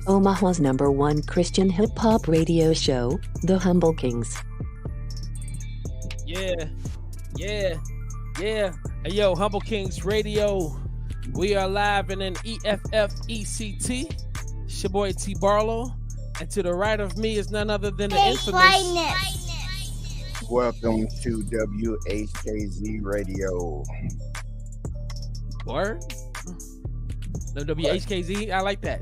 Omaha's #1 Christian hip-hop radio show, The Humble Kingz. Yeah. Hey, yo, Humble Kingz Radio. We are live in an EFFECT. It's your boy T Barlow. And to the right of me is none other than the infamous Flyness. Welcome to WHKZ Radio. Word? The WHKZ? I like that.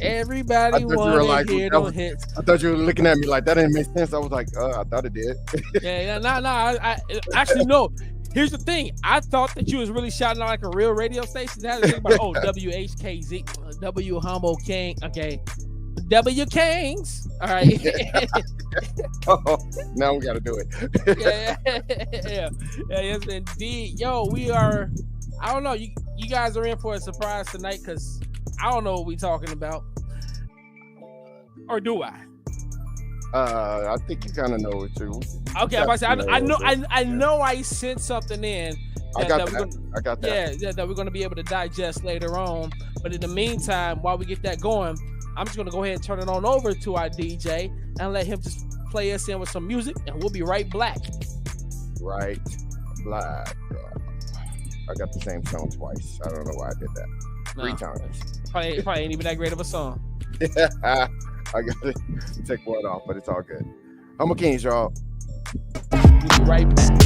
Everybody want to hear those hits. I thought you were looking at me like that didn't make sense. I was like, I thought it did. I actually, no. Here's the thing. I thought that you was really shouting out like a real radio station. I had to think about, WHKZ, W Humble King. Okay. W Kingz. All right. Now we got to do it. Yes, indeed. Yo, we are, I don't know. You guys are in for a surprise tonight because I don't know what we're talking about. Or do I? I think you kind of know it too. Okay, I know I sent something in. I got that. Yeah, that we're going to be able to digest later on. But in the meantime, while we get that going, I'm just going to go ahead and turn it on over to our DJ and let him just play us in with some music, and we'll be right black. Right black. I got the same song twice. I don't know why I did that. 3 times. Probably ain't even that great of a song. I got to take one off, but it's all good. I'm a Kingz, y'all. We'll be right back.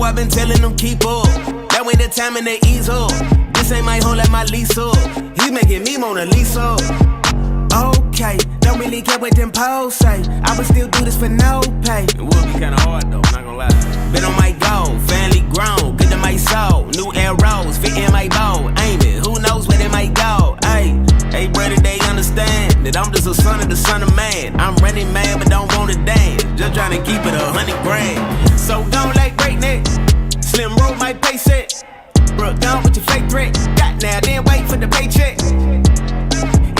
I've been telling them keep up. That way the time and they ease up. This ain't my home, let my lease up. He making me Mona Lisa. Okay, don't really care what them posts say. I would still do this for no pay. It would be kinda hard though, not gonna lie. Been on my go, family grown, good to my soul. New arrows, fit in my bow. Aim it, who knows where they might go. Hey brother, they understand that I'm just a son of the son of man. I'm running mad, but don't wanna dance. Just trying to keep it 100 grand. So don't like breakneck. Slim roll my pay set. Broke down with your fake threat. Got now, then wait for the paycheck.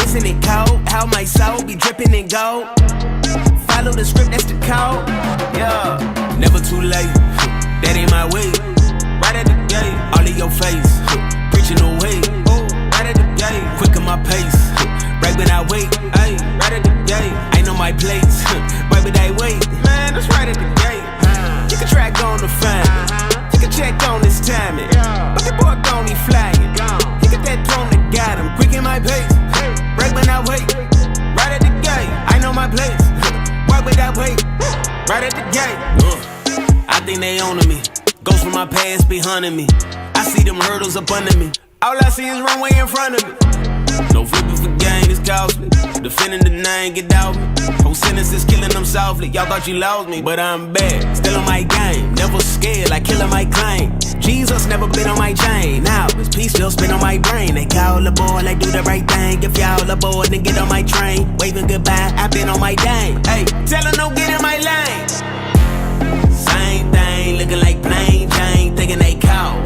Isn't it cold? How my soul be dripping in gold? Follow the script, that's the code. Yeah, never too late. That ain't my way. Right at the gate, all in your face. Preaching away. Right at the gate, quick on my pace. Right when I wait, ay, right at the gate. I know my place. Right when I wait, man, that's right at the gate. You can track on the fan. You can check on this timing. But the boy gon' be flying. You get that drone that got him. Quick in my pace. Right when I wait. Right at the gate. I know my place. Why would I wait? Right at the gate. I think they owning me. Ghosts from my past be hunting me. I see them hurdles up under me. All I see is runway in front of me. No flipping for gain, it's costly. Defending the name, get out me. Whole sentences killing them softly. Y'all thought you lost me, but I'm back. Still on my game, never scared, like killing my claim. Jesus never been on my chain. Now his peace still spin on my brain. They call aboard, like do the right thing. If y'all aboard, then get on my train. Waving goodbye, I've been on my dang. Hey, tell them no get in my lane. Same thing, looking like plain Jane, thinking they call.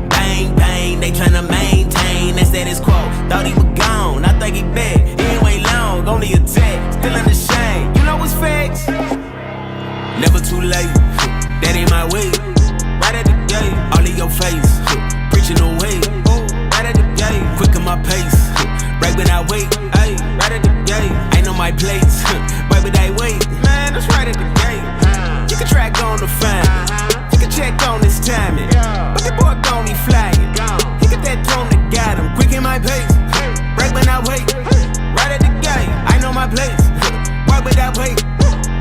Bang, bang, they tryna maintain that status quo. Thought he was gone, I think he back. He ain't wait long, only a text. Still in the shade, you know what's facts. Never too late, that ain't my way. Right at the gate, all in your face. Preaching away, right at the gate. Quick on my pace, right when I wait. Ay, right at the gate, I know my place. Why would I wait? Man, that's right at the gate. You can track on the fan. You can check on this timing. But the boy gon' be flying. He got that drone that got him. Quick in my pace. Right when I wait. Right at the gate. I know my place. Why would I wait?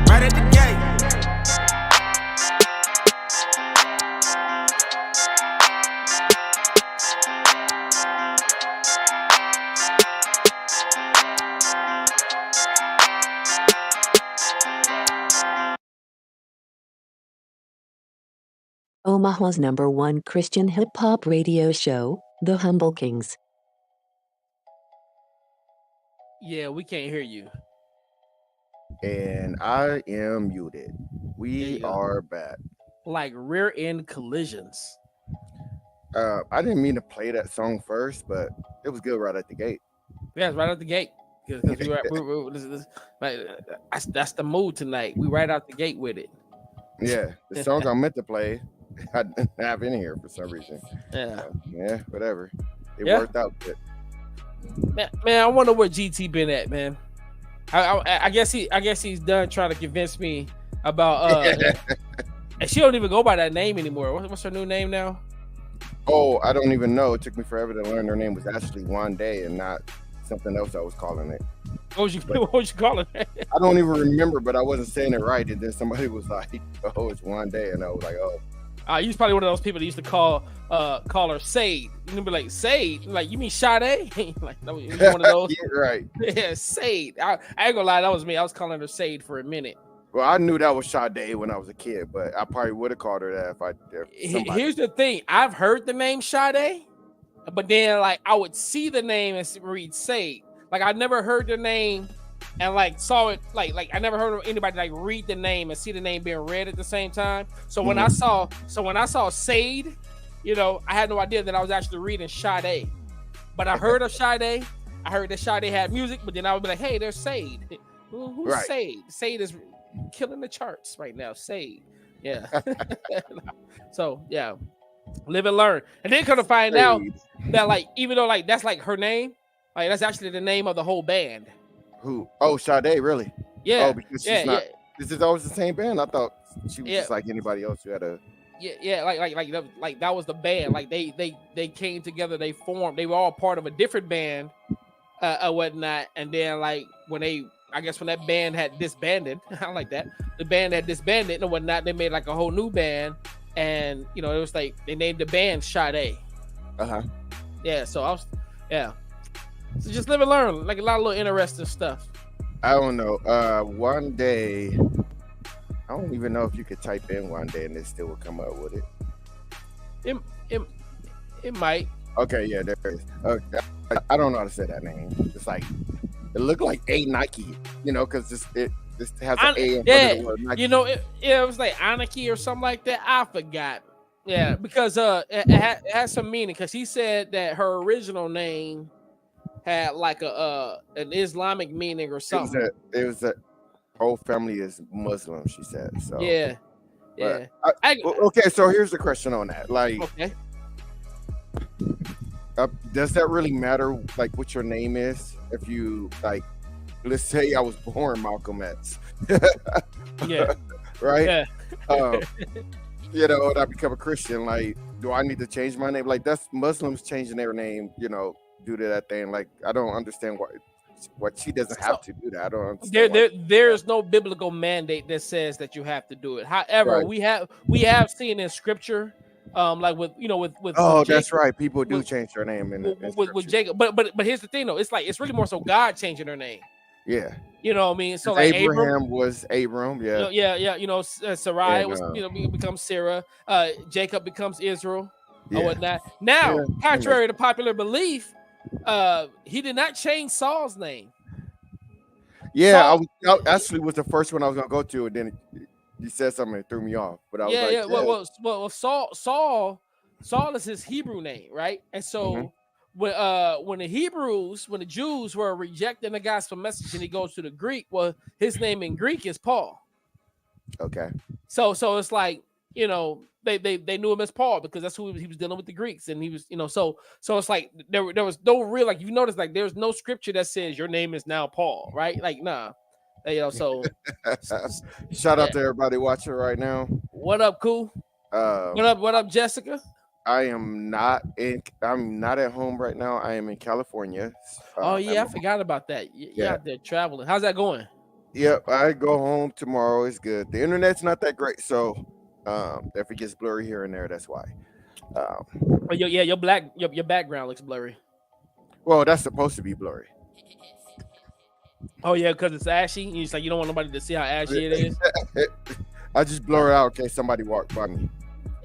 Right at the gate. Omaha's #1 Christian hip-hop radio show, The Humble Kingz. Yeah, we can't hear you. And I am muted. We are back. Like rear end collisions. I didn't mean to play that song first, but it was good right at the gate. Yeah, it's right out the gate. because that's the mood tonight. We right out the gate with it. Yeah, the songs I meant to play, I didn't have in here for some reason. Yeah, Whatever. It worked out good. Man, I wonder where GT been at, man. I guess he's done trying to convince me about. And she don't even go by that name anymore. What's her new name now? Oh, I don't even know. It took me forever to learn her name was actually One Day and not something else I was calling it. What was you calling it? I don't even remember, but I wasn't saying it right. And then somebody was like, "Oh, it's One Day," and I was like, "Oh." You was probably one of those people that used to call her Sade. You'd be like, Sade? Like, you mean Sade? Like, that was one of those. Yeah, right. Yeah, Sade. I ain't gonna lie, that was me. I was calling her Sade for a minute. Well, I knew that was Sade when I was a kid, but I probably would have called her that if Here's the thing. I've heard the name Sade, but then, like, I would see the name and read Sade. Like, I never heard the name and, like, saw it. Like I never heard of anybody, like, read the name and see the name being read at the same time. So when I saw Sade, you know, I had no idea that I was actually reading Sade. But I heard of Sade. I heard that Sade had music, but then I would be like, hey, there's Sade. Who's right. Sade? Sade is killing the charts right now. Sade. Yeah. So, yeah. Live and learn. And then come to find out that, like, even though, like, that's, like, her name, like, that's actually the name of the whole band. Who? Oh, Sade, really? Yeah. Oh, because she's not. This is always the same band. I thought she was just like anybody else who had a. Yeah, like that was the band. Like they came together. They formed. They were all part of a different band, or whatnot. And then, like, when that band had disbanded, I like that. The band had disbanded and whatnot. They made like a whole new band, and you know, it was like they named the band Sade. Yeah. So So just live and learn, like a lot of little interesting stuff. I don't know. One Day, I don't even know if you could type in One Day and it still would come up with it. It might. Okay, yeah, there is. I don't know how to say that name. It's like it looked like a Nike, you know, because it has an A in front of the word Nike. You know, it was like Anarchy or something like that. I forgot. Yeah, because it had some meaning. Because he said that her original name had like an Islamic meaning or something. It was a whole family is Muslim, she said. So yeah. Okay, so here's the question on that. Like, okay. Does that really matter, like, what your name is? If you, like, let's say I was born Malcolm X. Yeah. Right? Yeah. You know, and I become a Christian, like, do I need to change my name? Like, that's Muslims changing their name, you know, due to that thing. Like, I don't understand why she doesn't have to do that. I don't understand. There's no biblical mandate that says that you have to do it. However, we have seen in scripture, like with oh, Jacob, that's right. People do change their name with Jacob. But here's the thing though. It's like it's really more so God changing their name. Yeah. You know what I mean? So like Abraham was Abram. Yeah. Yeah. You know, Sarai was becomes Sarah. Jacob becomes Israel or whatnot. Now, contrary to popular belief, he did not change Saul's name. Yeah, I actually was the first one I was gonna go to, and then you said something that threw me off. But I was Well, Saul is his Hebrew name, right? And so when the Jews were rejecting the gospel message, and he goes to the Greek, well, his name in Greek is Paul. Okay. So it's like, you know, they knew him as Paul because that's who he was dealing with, the Greeks, and he was, you know, so it's like there was no real, like, you notice, like, there's no scripture that says your name is now Paul, right? Like, nah, you know. So shout out to everybody watching right now. What up, Cool? What up, Jessica? I'm not at home right now. I am in California. I forgot about that. You're out there traveling. How's that going? Yep, I go home tomorrow. It's good. The internet's not that great, so if it gets blurry here and there, that's why. Your background looks blurry. Well, that's supposed to be blurry. Oh yeah, because it's ashy. You just like, you don't want nobody to see how ashy it is. I just blur it out in case somebody walked by me.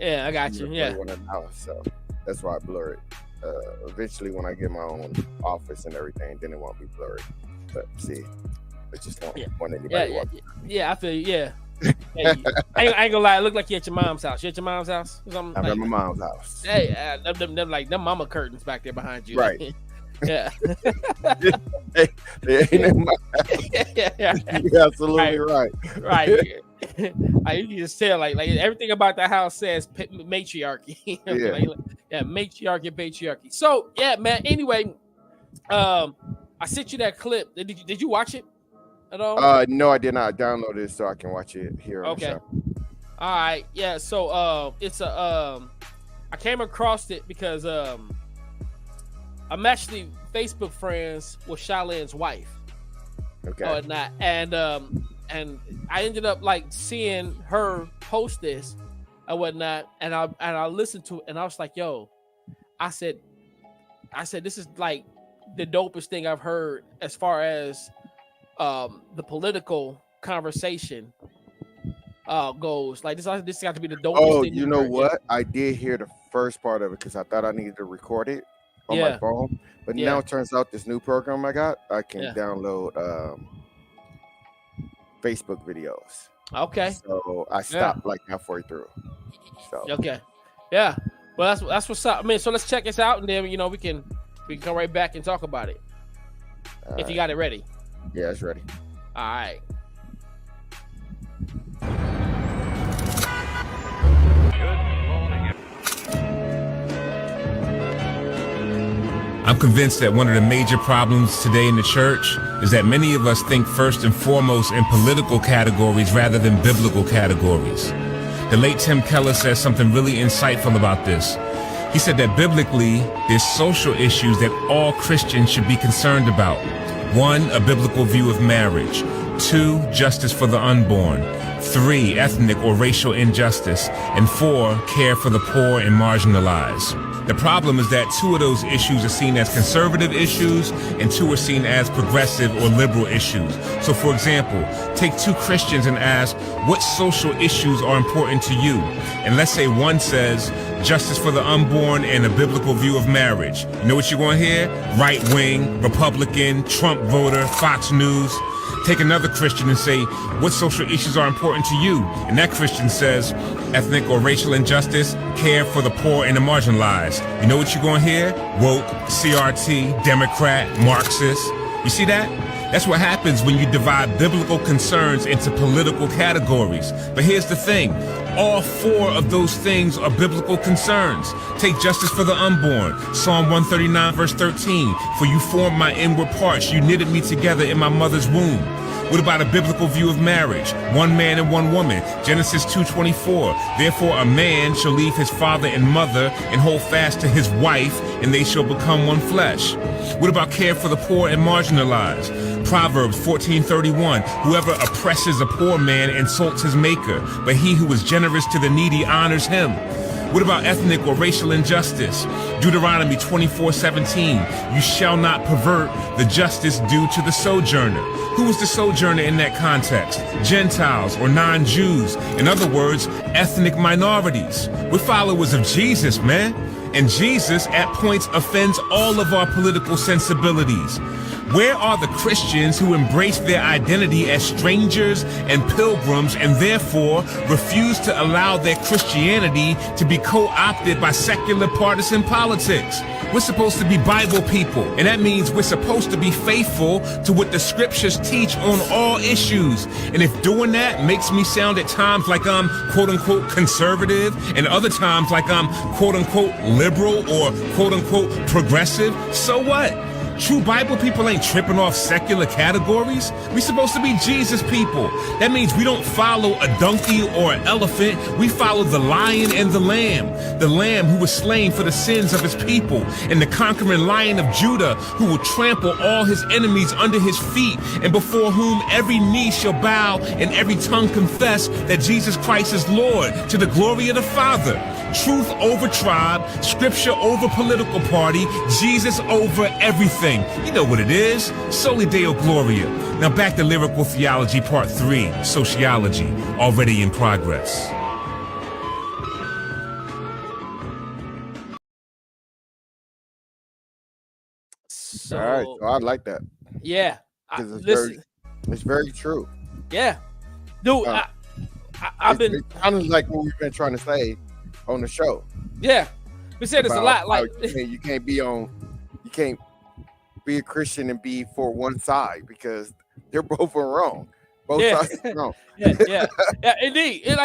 Yeah, I got you. Yeah. So that's why I blur it. Eventually, when I get my own office and everything, then it won't be blurry. But see, I just don't want anybody walking. Yeah, I feel you. Yeah. Hey, I ain't gonna lie. It look like you're at your mom's house. You at your mom's house? I'm at my mom's house. Hey, them mama curtains back there behind you. Right. Yeah. They ain't in my house. You're absolutely right. Right. You can just tell, like everything about the house says matriarchy. Matriarchy, patriarchy. So yeah, man. Anyway, I sent you that clip. Did you watch it at all? No, I did not download it so I can watch it here. Okay. All right. Yeah. So it's I came across it because I'm actually Facebook friends with Shailen's wife. Okay. Or not, and I ended up like seeing her post this and whatnot, and I listened to it, and I was like, yo, I said this is like the dopest thing I've heard as far as the political conversation goes. Like this got to be the dopest thing. Oh, you know what? I did hear the first part of it because I thought I needed to record it on my phone, but now it turns out this new program I got, I can download Facebook videos. Okay. So I stopped like halfway through. So okay. Yeah. Well, that's what's up. I mean, so let's check this out, and then we can come right back and talk about it. If you got it ready. Yeah, it's ready. All right. I'm convinced that one of the major problems today in the church is that many of us think first and foremost in political categories rather than biblical categories. The late Tim Keller says something really insightful about this. He said that biblically, there's social issues that all Christians should be concerned about. 1, a biblical view of marriage. 2, justice for the unborn. 3, ethnic or racial injustice. And 4, care for the poor and marginalized. The problem is that 2 of those issues are seen as conservative issues and 2 are seen as progressive or liberal issues. So for example, take 2 Christians and ask, what social issues are important to you? And let's say one says, justice for the unborn and a biblical view of marriage. You know what you're going to hear? Right wing, Republican, Trump voter, Fox News. Take another Christian and say, what social issues are important to you? And that Christian says, ethnic or racial injustice, care for the poor and the marginalized. You know what you're going to hear? Woke, CRT, Democrat, Marxist. You see that? That's what happens when you divide biblical concerns into political categories. But here's the thing. All 4 of those things are biblical concerns. Take justice for the unborn. Psalm 139 verse 13. For you formed my inward parts. You knitted me together in my mother's womb. What about a biblical view of marriage? 1 man and 1 woman. Genesis 2:24. Therefore a man shall leave his father and mother and hold fast to his wife, and they shall become one flesh. What about care for the poor and marginalized? Proverbs 14:31. Whoever oppresses a poor man insults his maker, but he who is generous to the needy honors him. What about ethnic or racial injustice? Deuteronomy 24:17. You shall not pervert the justice due to the sojourner. Who was the sojourner in that context? Gentiles or non-Jews. In other words, ethnic minorities. We're followers of Jesus, man. And Jesus at points offends all of our political sensibilities. Where are the Christians who embrace their identity as strangers and pilgrims and therefore refuse to allow their Christianity to be co-opted by secular partisan politics? We're supposed to be Bible people, and that means we're supposed to be faithful to what the scriptures teach on all issues. And if doing that makes me sound at times like I'm quote-unquote conservative and other times like I'm quote-unquote liberal or quote-unquote progressive, so what? True Bible people ain't tripping off secular categories. We supposed to be Jesus people. That means we don't follow a donkey or an elephant. We follow the lion and the lamb who was slain for the sins of his people, and the conquering lion of Judah who will trample all his enemies under his feet, and before whom every knee shall bow and every tongue confess that Jesus Christ is Lord, to the glory of the Father. Truth over tribe, scripture over political party, Jesus over everything. You know what it is. Soli Deo Gloria. Now back to Lyrical Theology Part 3, Sociology, already in progress. All right, so I like that. Yeah. It's very true. Yeah. Dude, I've been... It sounds like what we've been trying to say on the show. Yeah. We said this a lot. Like you can't be a Christian and be for one side because they're both wrong. Both sides are wrong. yeah, indeed. It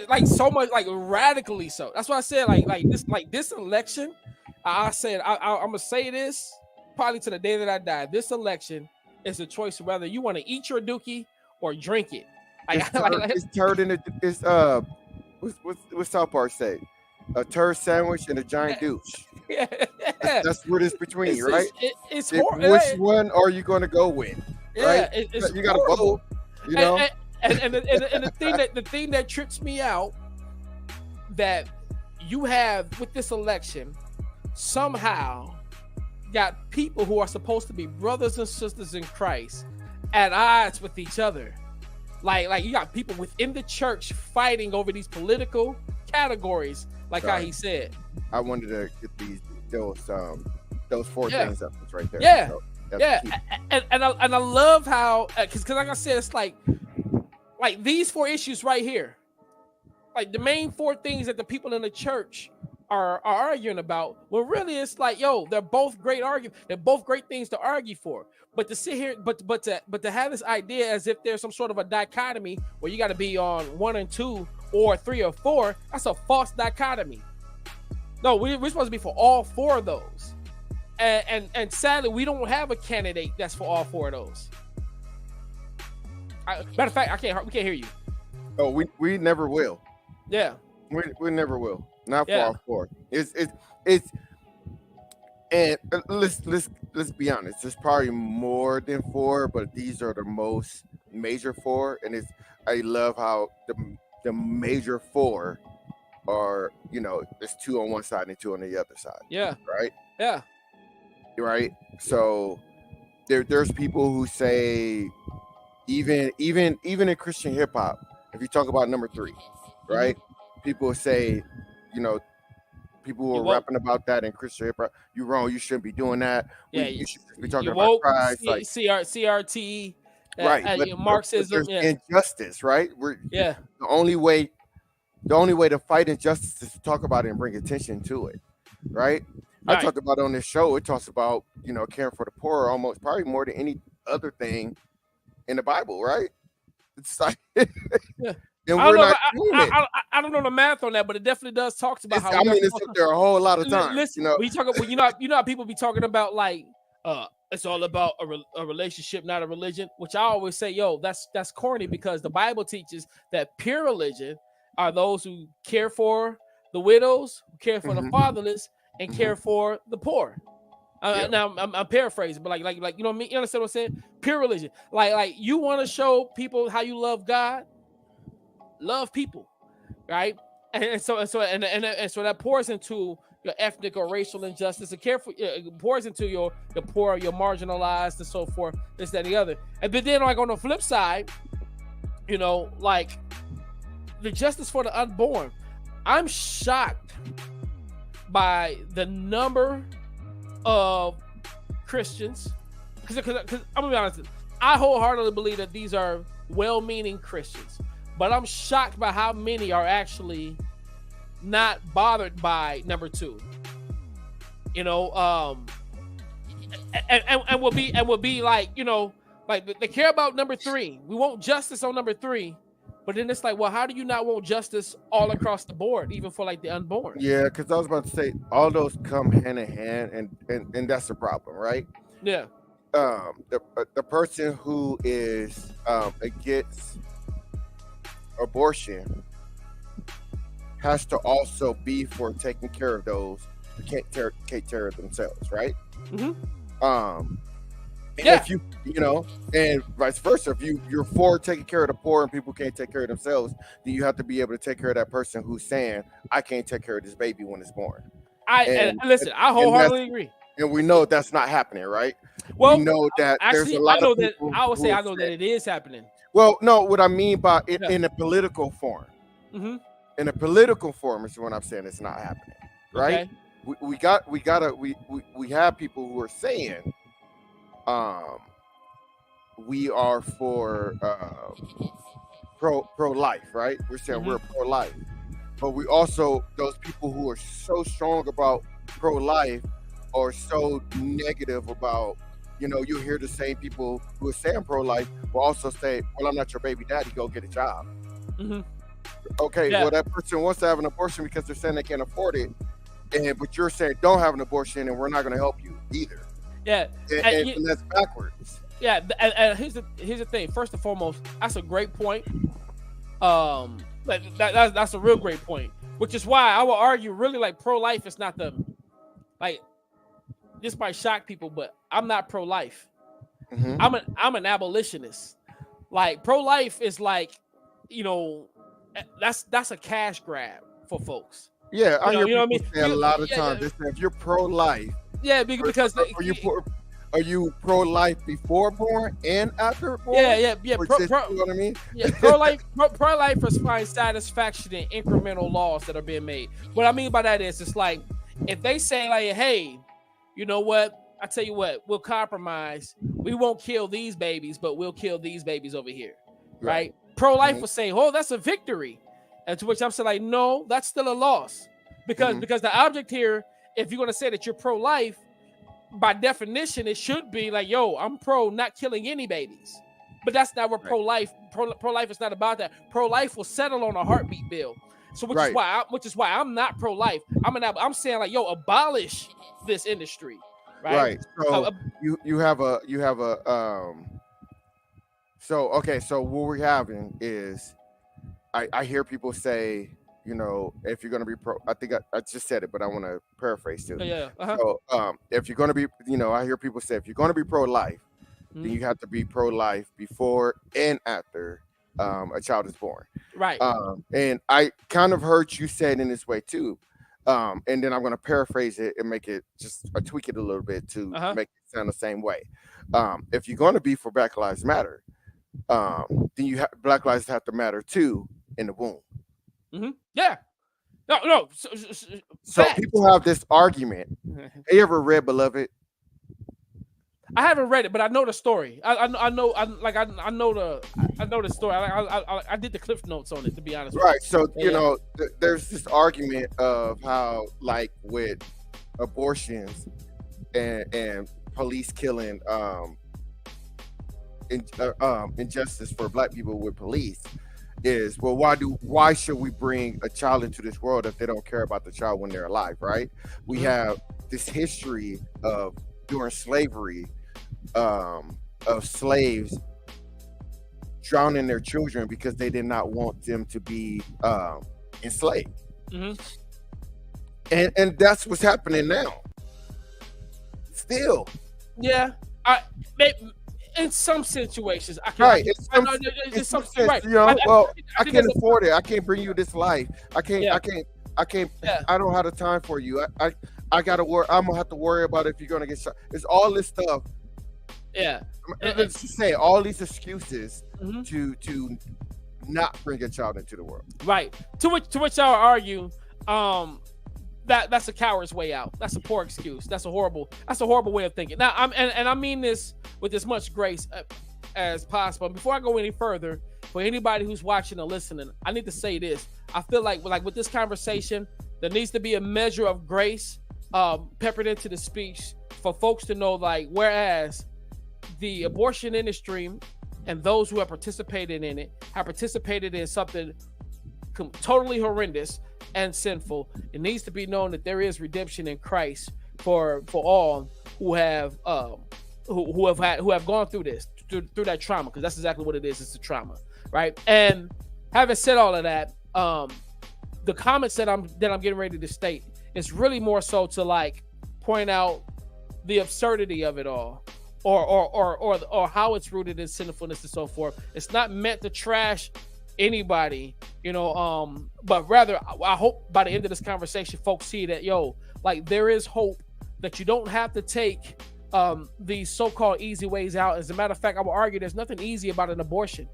like so much, like radically so. That's why I said like this election. I said I'm gonna say this probably to the day that I die. This election is a choice of whether you want to eat your dookie or drink it. It's turned into what's South Park say? A turd sandwich and a giant douche. Yeah. That's what it's between, right? It's horrible. Which one are you going to go with? Yeah, right? It's you got to vote. You know, and the thing that trips me out that you have with this election somehow got people who are supposed to be brothers and sisters in Christ at odds with each other. Like you got people within the church fighting over these political categories, like how he said. I wanted to get those four things up right there. Yeah, so and I love how because like I said, it's like these four issues right here, like the main four things that the people in the church are arguing about. Well, really, it's like, yo, they're both great arguments. They're both great things to argue for. But to sit here, but to have this idea as if there's some sort of a dichotomy where you got to be on 1 and 2 or 3 or 4, that's a false dichotomy. No, we're supposed to be for all four of those. And sadly, we don't have a candidate that's for all four of those. Matter of fact, we can't hear you. Oh, we never will. Yeah, we never will. Not for all four. It's and let's be honest. There's probably more than four, but these are the most major four, and I love how the major four are, there's 2 on one side and 2 on the other side. Yeah. Right. Yeah. Right. So there's people who say even in Christian hip hop, if you talk about number 3, right? Mm-hmm. People say, people who are rapping about that in Christian hip hop, you're wrong. You shouldn't be doing that. Yeah, you should be talking about Christ, like CRT, right? But Marxism, injustice, right? The only way to fight injustice is to talk about it and bring attention to it, right? I talked about on this show. It talks about caring for the poor almost probably more than any other thing in the Bible, right? It's like. And I don't know the math on that, but it definitely does talk about how. It's up there a whole lot of times. Listen, when you talk about, how people be talking about like, it's all about a relationship, not a religion. Which I always say, yo, that's corny because the Bible teaches that pure religion are those who care for the widows, who care for the fatherless, and care for the poor. Now I'm paraphrasing, but like you know what I mean? You understand what I'm saying? Pure religion, like you want to show people how you love God. Love people, right? And so that pours into your ethnic or racial injustice. It pours into your poor, your marginalized, and so forth. This, that, and the other. And but then, like on the flip side, like the justice for the unborn. I'm shocked by the number of Christians, because I'm gonna be honest, I wholeheartedly believe that these are well-meaning Christians. But I'm shocked by how many are actually not bothered by number 2. And will be like, like they care about number 3. We want justice on number 3. But then it's like, well, how do you not want justice all across the board, even for like the unborn? Yeah, because I was about to say all those come hand in hand, and that's the problem, right? Yeah. The person who is against abortion has to also be for taking care of those who can't take care of themselves, right? Mm-hmm. If you and vice versa, if you're for taking care of the poor and people can't take care of themselves, then you have to be able to take care of that person who's saying, I can't take care of this baby when it's born. I wholeheartedly agree. And we know that's not happening, right? Well, we know that actually, there's a lot of people. I would say I know that it is happening. Well, no, what I mean by it in a political form. Mm-hmm. In a political form is what I'm saying. It's not happening, right? Okay. We have people who are saying, we are for pro life, right? We're saying we're pro life, but we also those people who are so strong about pro life are so negative about you know, you hear the same people who are saying pro-life will also say, well, I'm not your baby daddy, go get a job. Mm-hmm. Okay, well, that person wants to have an abortion because they're saying they can't afford it, but you're saying don't have an abortion and we're not going to help you either. Yeah, and that's backwards. Yeah, and here's the thing. First and foremost, that's a great point. That's a real great point. Which is why I will argue, really, like pro-life is not the, like, this might shock people, but I'm not pro-life. Mm-hmm. I'm an abolitionist. Like pro-life is like, you know, that's a cash grab for folks. Yeah, I hear people say a lot of times. They say if you're pro-life, because are you pro-life before born and after born? Yeah. You know what I mean? Yeah, pro-lifers find satisfaction in incremental laws that are being made. What I mean by that is, it's like if they say like, hey, you know what? I tell you what, we'll compromise. We won't kill these babies, but we'll kill these babies over here, right? Pro-life will say, oh, that's a victory. And to which I'm saying, like, no, that's still a loss. Because the object here, if you're going to say that you're pro-life, by definition, it should be like, yo, I'm pro not killing any babies. But that's not what pro-life is not about that. Pro-life will settle on a heartbeat bill. So which is why I'm not pro-life. I'm saying like, yo, abolish this industry. Right. So you have a so what we're having is I hear people say, you know, if you're going to be pro, I think I just said it, but I want to paraphrase too. Yeah. So if you're going to be, you know, I hear people say, if you're going to be pro-life, then you have to be pro-life before and after a child is born. Right. And I kind of heard you say it in this way too. And then I'm going to paraphrase it and make it just tweak it a little bit to make it sound the same way. If you're going to be for Black Lives Matter, then Black Lives have to matter too in the womb. Mm-hmm. Yeah. No. So people have this argument. Have you ever read Beloved? I haven't read it, but I know the story. I know the story. I did the cliff notes on it, to be honest. Right. So you know, there's this argument of how, like, with abortions and police killing, injustice for Black people with police is, well, why should we bring a child into this world if they don't care about the child when they're alive? Right. We have this history of during slavery. Of slaves drowning their children because they did not want them to be enslaved. And that's what's happening now. Still. Yeah. In some situations, I can. Right. In some sense, right. You know, I can't afford it. I can't bring you this life. I can't. Yeah. I don't have the time for you. I gotta worry. I'm gonna have to worry about if you're gonna get shot. It's all this stuff. Yeah. Let's just say all these excuses to not bring a child into the world. Right. To which I'll argue, that's a coward's way out. That's a poor excuse. That's a horrible way of thinking. Now, I mean this with as much grace as possible. Before I go any further, for anybody who's watching or listening, I need to say this. I feel like with this conversation, there needs to be a measure of grace peppered into the speech for folks to know, like, whereas the abortion industry and those who have participated in it have participated in something totally horrendous and sinful. It needs to be known that there is redemption in Christ for all who have gone through this, through that trauma, because that's exactly what it is. It's a trauma, right? And having said all of that, the comments that I'm getting ready to state is really more so to, like, point out the absurdity of it all. Or how it's rooted in sinfulness and so forth. It's not meant to trash anybody, you know, but rather I hope by the end of this conversation, folks see that, yo, like, there is hope, that you don't have to take these so-called easy ways out. As a matter of fact, I will argue there's nothing easy about an abortion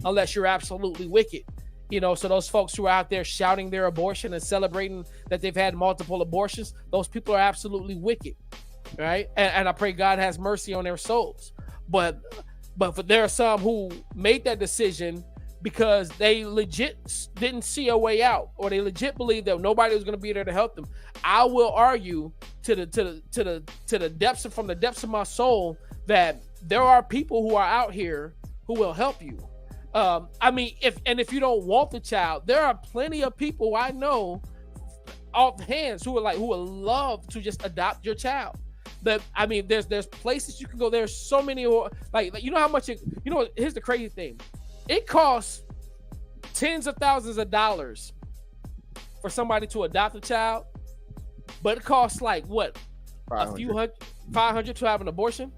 unless you're absolutely wicked. You know, so those folks who are out there shouting their abortion and celebrating that they've had multiple abortions, those people are absolutely wicked. Right, and I pray God has mercy on their souls, but there are some who made that decision because they legit didn't see a way out, or they legit believe that nobody was going to be there to help them. I will argue to the depths from the depths of my soul that there are people who are out here who will help you. I mean, if you don't want the child, there are plenty of people I know off hands who would love to just adopt your child. But I mean, there's places you can go. There's so many, like you know how much here's the crazy thing. It costs tens of thousands of dollars for somebody to adopt a child, but it costs like what? 500 to have an abortion.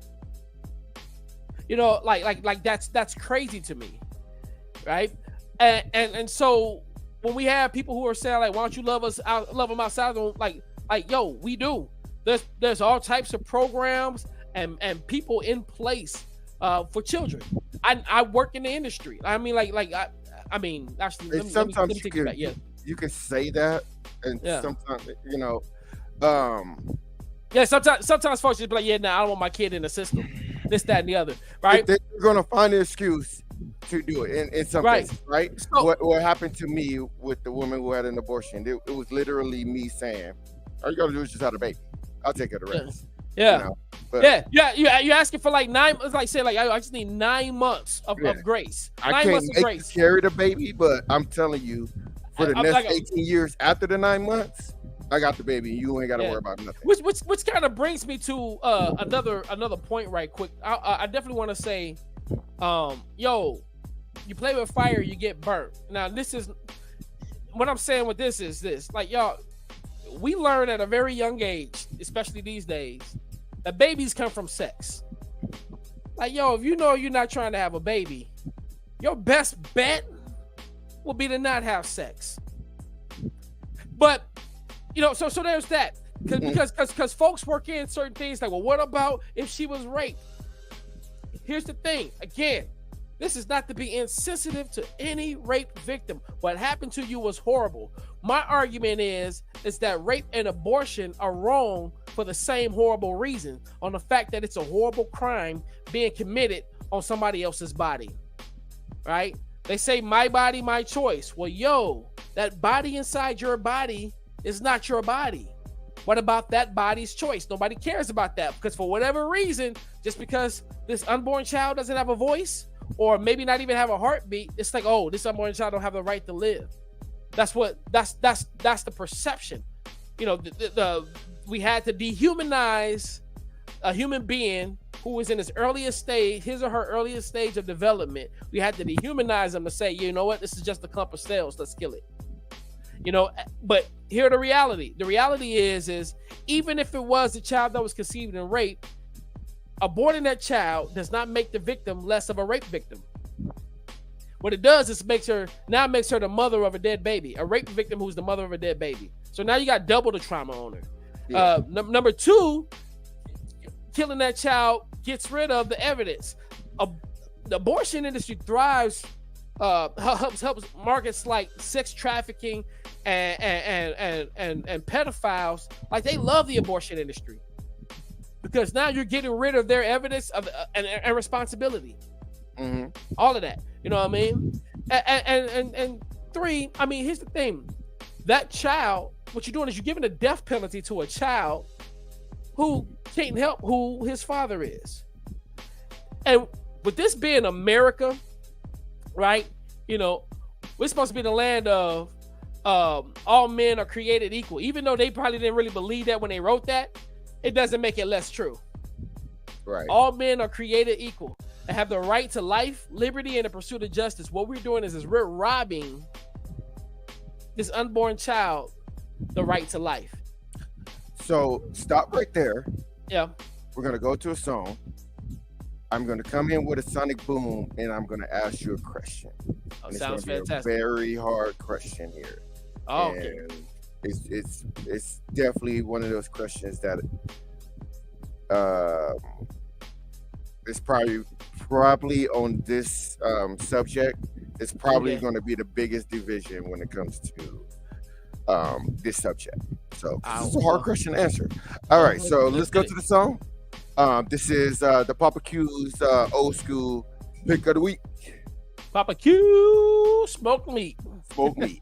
You know, like that's crazy to me, right? And so when we have people who are saying like, why don't you love them outside? Like yo, we do. There's all types of programs and people in place for children. I work in the industry. I mean, I mean, actually, let me take it back. Yeah, you can say that, and sometimes yeah, sometimes folks just be like, yeah, I don't want my kid in the system. This, that, and the other, right? They're gonna find an excuse to do it in some cases, right? So, what happened to me with the woman who had an abortion? It was literally me saying, all you gotta do is just have a baby. I'll take care of the rest. Yeah. You know? But, you're asking for like 9. It's like say like I just need 9 months of grace. I can't make you carry the baby, but I'm telling you, for the next 18 years after the 9 months, I got the baby. You ain't got to worry about nothing. Which kind of brings me to another point right quick. I definitely want to say, yo, you play with fire, you get burnt. Now this is what I'm saying with this is this, like y'all. We learn at a very young age, especially these days, that babies come from sex. Like, yo, if you know you're not trying to have a baby, your best bet will be to not have sex. But, you know, so there's that. Because folks work in certain things like, well, what about if she was raped? Here's the thing. Again, this is not to be insensitive to any rape victim. What happened to you was horrible. My argument is that rape and abortion are wrong for the same horrible reason, on the fact that it's a horrible crime being committed on somebody else's body, right? They say my body, my choice. Well, yo, that body inside your body is not your body. What about that body's choice? Nobody cares about that, because for whatever reason, just because this unborn child doesn't have a voice, or maybe not even have a heartbeat, it's like, oh, this unborn child don't have the right to live. That's the perception. You know, we had to dehumanize a human being who was in his or her earliest stage of development. We had to dehumanize them to say, you know what, this is just a clump of cells, let's kill it. You know, but here the reality. The reality is even if it was the child that was conceived and raped, aborting that child does not make the victim less of a rape victim. What it does is makes her the mother of a dead baby, a rape victim who's the mother of a dead baby. So now you got double the trauma on her. Yeah. Number 2, killing that child gets rid of the evidence. The abortion industry thrives, helps markets like sex trafficking and pedophiles. Like, they love the abortion industry, because now you're getting rid of their evidence of and responsibility. Mm-hmm. All of that, you know what I mean? And 3, I mean, here's the thing: that child, what you're doing is you're giving a death penalty to a child who can't help who his father is. And with this being America, right? You know, we're supposed to be the land of all men are created equal. Even though they probably didn't really believe that when they wrote that, it doesn't make it less true. Right. All men are created equal and have the right to life, liberty, and the pursuit of justice. What we're doing is we're robbing this unborn child the right to life. So stop right there. Yeah. We're going to go to a song. I'm going to come in with a sonic boom, and I'm going to ask you a question. Oh, sounds fantastic. A very hard question here. Oh, okay. And it's definitely one of those questions that it's probably on this subject. It's probably going to be the biggest division when it comes to this subject. So it's a hard question to answer. All right, so let's go to the song. This is the Poppa Q's old school pick of the week. Poppa Q, smoke meat. Smoke meat.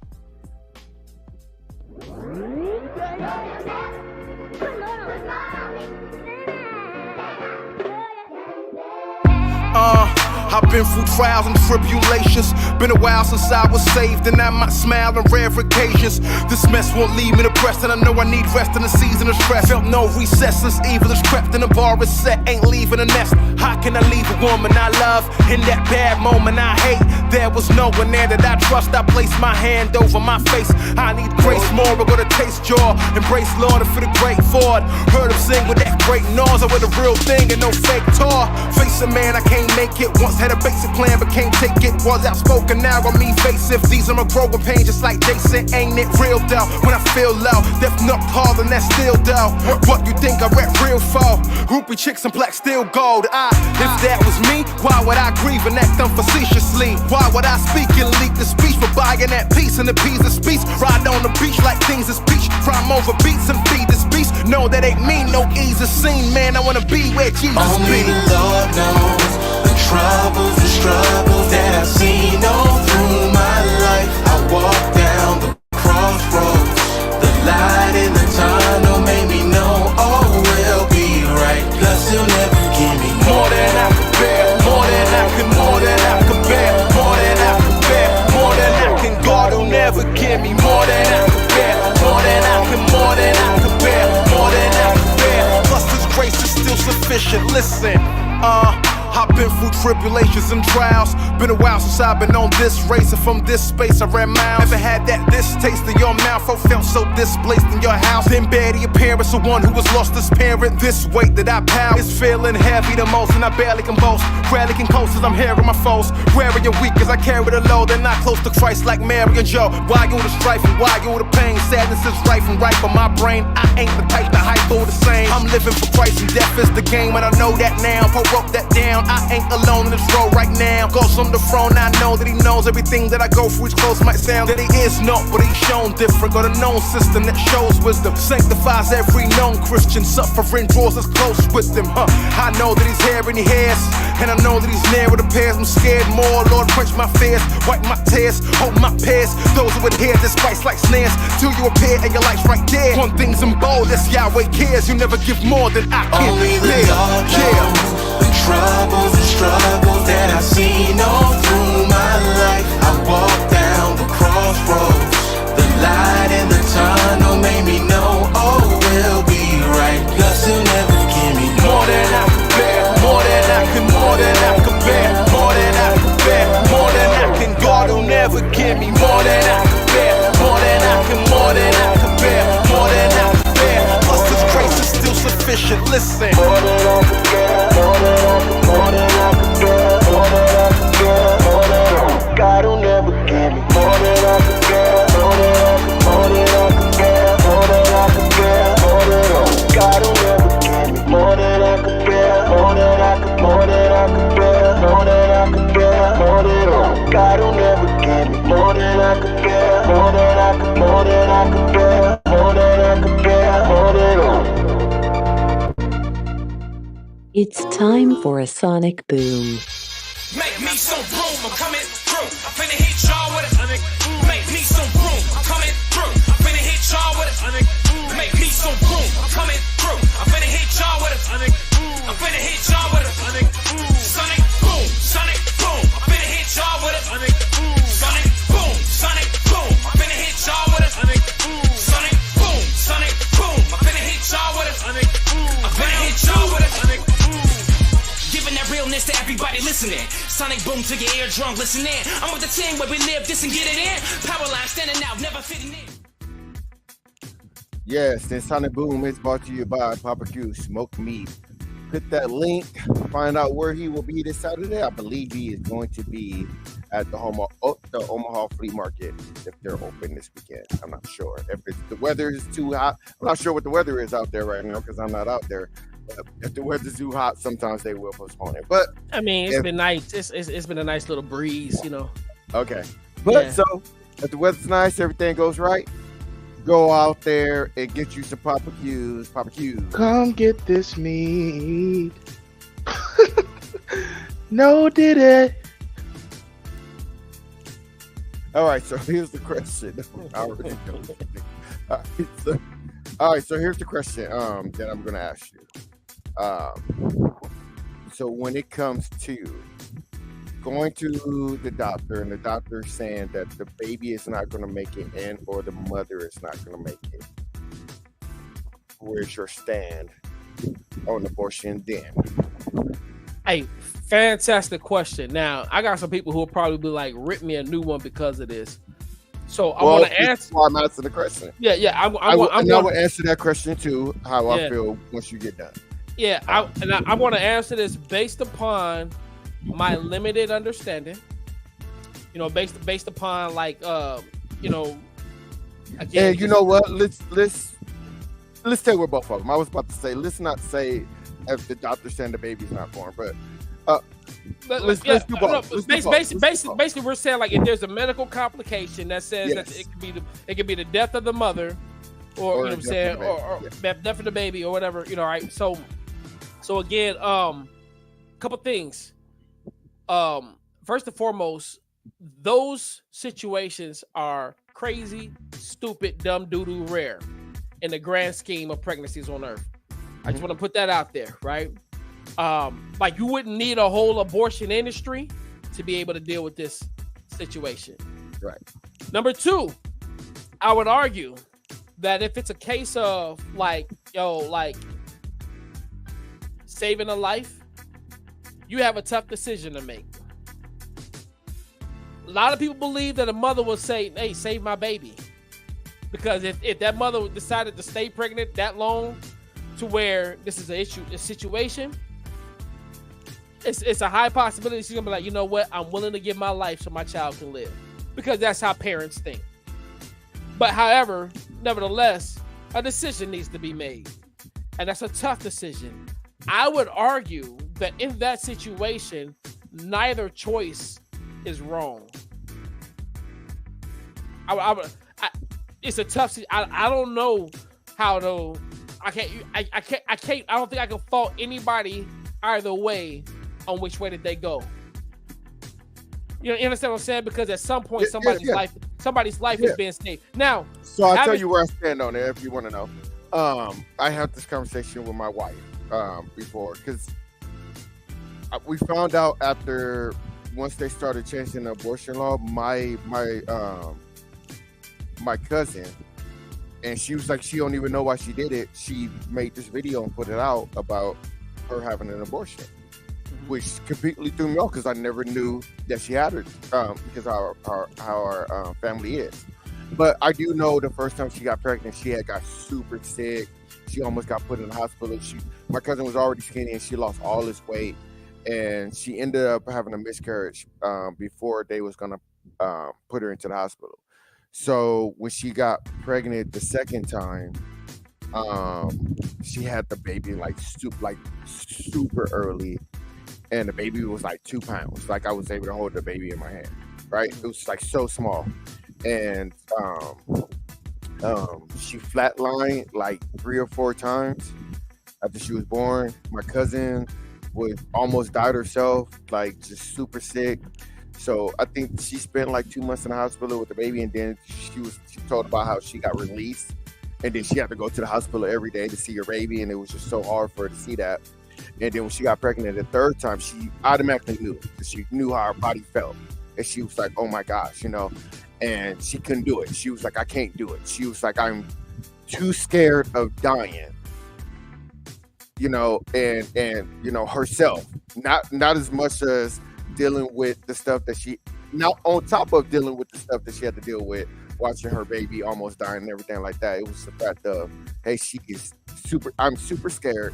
I've been through trials and tribulations. Been a while since I was saved, and I might smile on rare occasions. This mess won't leave me depressed, and I know I need rest in the season of stress. Felt no recess since evil is crept, and the bar is set, ain't leaving a nest. How can I leave a woman I love in that bad moment I hate? There was no one there that I trust. I placed my hand over my face. I need grace more, I'm gonna taste joy. Embrace Lord and for the great forward. Heard him sing with that great noise, I with a real thing and no fake tour. Face a man, I can't make it. Once had a basic plan, but can't take it. Was outspoken, now I'm evasive. These are my growing pains, just like Jason. Ain't it real though? When I feel low, death knocked hard and that's still though. What you think I rap real for? Groupie chicks and black steel gold. If that was me, why would I grieve and act unfacetiously? Why would I speak and leak the speech for buying that peace and appease the speech? Ride on the beach like Kingz is peach. Crime over beats and feed this beast. No, that ain't me, no easy scene, man. I wanna be where Jesus Only be. the Lord knows the troubles and struggles that I've seen all through my life. I walked down the crossroads. The light in the tunnel made me know all will be right. Plus he'll never give me More than I could bear, more than I could bear, more than I could bear, more than I can. God will never give me more than I could bear, more than I could bear, more than I could bear. Plus His grace is still sufficient. Listen, I've been through tribulations and trials. Been a while since I've been on this race, and from this space I ran miles. Never had that distaste in your mouth, or felt so displaced in your house. Then bear the appearance of one who has lost his parent. This weight that I pound is feeling heavy the most, and I barely can boast. Rarely can coast as I'm hearing my foes. Weary and weak as I carry the load. They're not close to Christ like Mary and Joe. Why you the strife and why you the pain? Sadness is rife and ripe on my brain. I ain't the type to hype all the same. I'm living for Christ and death is the game, and I know that now. Paul wrote that down. I ain't alone in this road right now. God's on the throne, I know that He knows everything that I go through. His close might sound that He is not, but He's shown different. Got a known system that shows wisdom, sanctifies every known Christian. Suffering draws us close with Him. I know that He's here and He hears, and I know that He's near with the pairs. I'm scared more, Lord, quench my fears, wipe my tears, hold my peers. Those who adhere to spice like snares, till you appear and your life's right there. One thing's in bold, that's Yahweh cares. You never give more than I can. Only the Lord knows the troubles and struggles that I've seen all through my life. I walked down the crossroads. The light in the tunnel made me know all will be right. Plus He'll never give me more than I could bear, more than I could, more than I could bear, more than I could bear, more than I can. God will never give me more than I could bear, more than I can, more than I could bear, more than I could bear. Plus His grace is still sufficient. Listen. More than I could bear, more than I could, more than I could bear, more than I could bear, more than I could. God will never give me more than I could bear, more than I could, more than I could bear, more than I could bear, more than I could. God will never give me more than I could bear, more than I could, more than I could bear, more than I could bear, more than I could. God will never give me more than I could bear, more than I could, more than I could bear, more than I could bear, more than I could. It's time for a sonic boom. Make me some room, I'm coming through. I'm finna hit y'all with it. Make me some room, I'm coming through. I'm finna hit y'all with it. Make me some room, I'm coming through. I'm finna hit y'all with it. I'm finna hit y'all with it. Sonic boom, sonic boom. I'm finna hit y'all with it. Sonic boom, sonic boom. I'm finna hit y'all with it. Sonic boom, sonic boom. I'm finna hit y'all with it. I'm finna hit y'all with it. Giving that realness to everybody listening. Sonic boom to your eardrum, listen in. I'm with the team where we live this and get it in. Power line standing out, never fitting in. Yes, this Sonic Boom is brought to you by Poppa Q, Smoke Meat. Click that link, find out where he will be this Saturday. I believe he is going to be at the Omaha Flea Market if they're open this weekend. I'm not sure. If the weather is too hot, I'm not sure what the weather is out there right now because I'm not out there. If the weather's too hot, sometimes they will postpone it. But I mean, it's been nice. It's been a nice little breeze, you know. Okay, but so if the weather's nice, everything goes right. Go out there and get you some Poppa Q's. Poppa Q's. Come get this meat. No did it. All right, so here's the question. I already know. All right, so here's the question that I'm gonna ask you. So when it comes to going to the doctor and the doctor saying that the baby is not gonna make it and or the mother is not gonna make it, where's your stand on abortion then? Hey, fantastic question. Now, I got some people who will probably be like, rip me a new one because of this. So I want to answer. I'm answering the question. Yeah. I will answer that question too. How I feel once you get done. Yeah, I want to answer this based upon my limited understanding. You know, based upon like again. And you know what? Let's say we're both of them. I was about to say let's not say if the doctor's saying the baby's not born, but let's do both. Basically, we're saying like if there's a medical complication that says that it could be the death of the mother, or you know what I'm saying, or death of the baby, or whatever. You know, right? So again, couple things. First and foremost, those situations are crazy, stupid, dumb, doo-doo rare in the grand scheme of pregnancies on Earth. I just want to put that out there, right? Like you wouldn't need a whole abortion industry to be able to deal with this situation. Right. Number two, I would argue that if it's a case of like saving a life, you have a tough decision to make. A lot of people believe that a mother will say, hey, save my baby. Because if that mother decided to stay pregnant that long to where this is a situation, it's a high possibility she's gonna be like, you know what, I'm willing to give my life so my child can live. Because that's how parents think. But however, nevertheless, a decision needs to be made. And that's a tough decision. I would argue that in that situation, neither choice is wrong. It's a tough. I don't know how to. I don't think I can fault anybody either way on which way did they go. You understand what I'm saying? Because at some point, somebody's life is being saved. Now, so I'll tell you where I stand on it if you want to know. I had this conversation with my wife before because we found out after once they started changing the abortion law, my cousin, and she was like, she don't even know why she did it. She made this video and put it out about her having an abortion, which completely threw me off because I never knew that she had it because how our family is. But I do know the first time she got pregnant, she had got super sick. She almost got put in the hospital. My cousin was already skinny and she lost all this weight. And she ended up having a miscarriage before they was going to put her into the hospital. So when she got pregnant the second time, she had the baby like super early. And the baby was like 2 pounds. Like I was able to hold the baby in my hand, right? It was like so small. And she flatlined like 3 or 4 times after she was born. My cousin almost died herself, like just super sick. So I think she spent like 2 months in the hospital with the baby, and then she told about how she got released, and then she had to go to the hospital every day to see her baby, and it was just so hard for her to see that. And then when she got pregnant the third time, she automatically knew, because she knew how her body felt, and she was like, oh my gosh, and she couldn't do it. She was like, I can't do it. She was like, I'm too scared of dying, and herself, not as much as dealing with the stuff that not on top of dealing with the stuff that she had to deal with, watching her baby almost dying and everything like that. It was the fact of, hey, I'm super scared.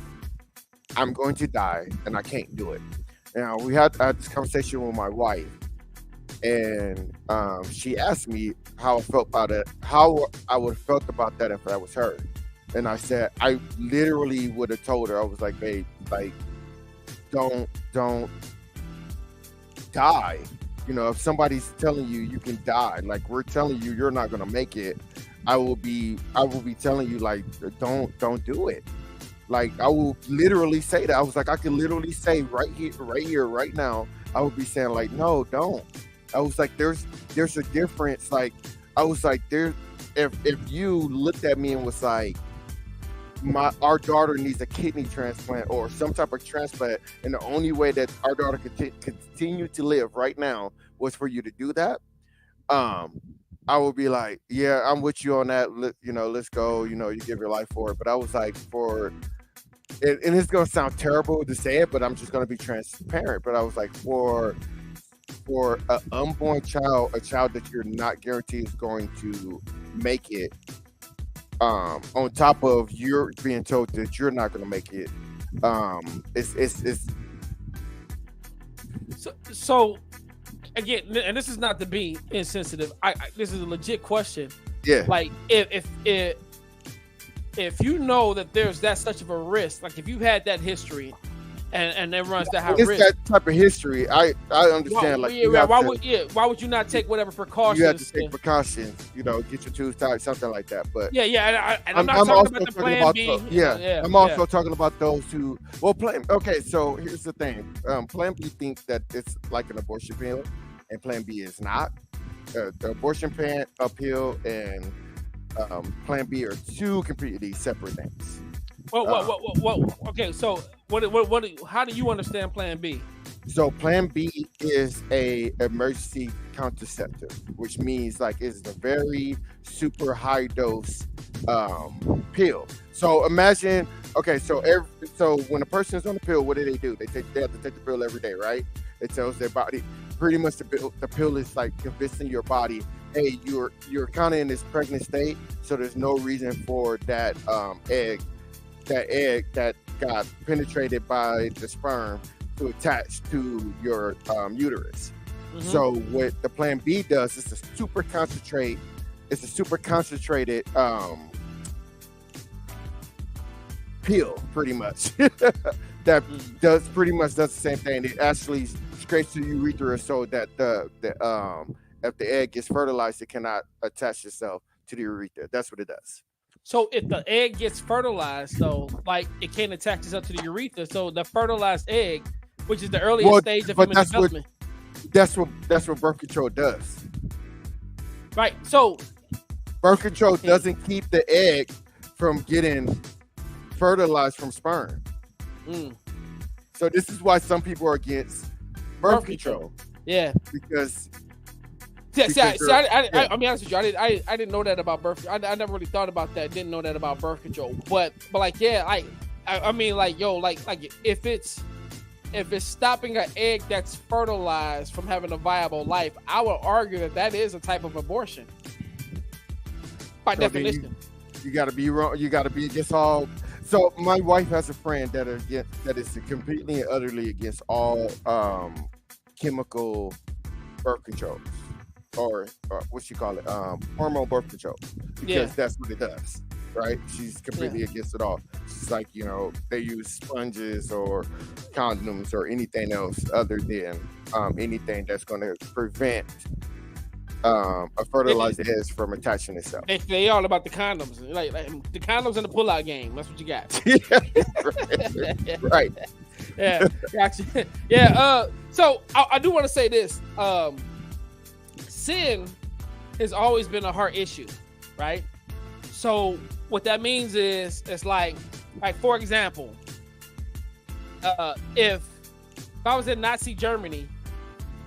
I'm going to die and I can't do it. Now we had this conversation with my wife, and she asked me how I felt about it, how I would have felt about that if that was her. And I said, I literally would have told her, I was like, babe, like, don't die. If somebody's telling you you can die, like we're telling you you're not gonna make it, I will be telling you, like, don't do it. Like I will literally say that. I was like, I can literally say right here, right now, I would be saying like, no, don't. I was like, there's a difference. Like, I was like, if you looked at me and was like, our daughter needs a kidney transplant or some type of transplant, and the only way that our daughter could continue to live right now was for you to do that, I would be like, yeah, I'm with you on that. Let's go. You give your life for it. But I was like, and it's gonna sound terrible to say it, but I'm just gonna be transparent. But I was like, for an unborn child, a child that you're not guaranteed is going to make it, on top of you're being told that you're not going to make it, it's so again, and this is not to be insensitive. This is a legit question. Yeah. Like if you know that there's that such of a risk, like if you've had that history, and everyone's that high risk, that type of history, I understand. Why would you not take whatever precautions? You have to take precautions. Get your tubes tied, something like that. But I'm not talking about the plan B. I'm also talking about those who Okay, so here's the thing. Plan B thinks that it's like an abortion pill, and Plan B is not. The abortion pill and Plan B are two completely separate things. Okay, so how do you understand Plan B? So Plan B is a emergency contraceptive, which means like it's a very super high dose pill. So imagine, okay, so when a person is on the pill, what do? They have to take the pill every day, right? It tells their body pretty much the pill is like convincing your body, hey, you're kind of in this pregnant state, so there's no reason for that egg that got penetrated by the sperm to attach to your uterus. Mm-hmm. So what the Plan B does is a super concentrated pill, pretty much, that does the same thing. It actually scrapes the urethra so that if the egg gets fertilized, it cannot attach itself to the urethra. That's what it does. So if the egg gets fertilized, though, like it can't attach itself to the urethra, so the fertilized egg, which is the earliest stage of human development. That's what birth control does. Right. So birth control doesn't keep the egg from getting fertilized from sperm. So this is why some people are against birth control. Yeah. Because I'll be honest with you. I didn't know that about birth. I never really thought about that. Didn't know that about birth control. But like, yeah, I mean, like, yo, like if it's stopping an egg that's fertilized from having a viable life, I would argue that is a type of abortion by definition. You got to be wrong. You got to be against all. So my wife has a friend that is completely and utterly against all chemical birth controls. Or what you call it, hormone birth control, because that's what it does, right? She's completely against it all. She's like, they use sponges or condoms or anything else other than anything that's going to prevent a fertilized egg from attaching itself. They all about the condoms, like the condoms and the pull-out game. That's what you got. Right. Yeah, gotcha. Yeah. So I do want to say this. Sin has always been a heart issue, right? So what that means is it's like for example, if I was in Nazi Germany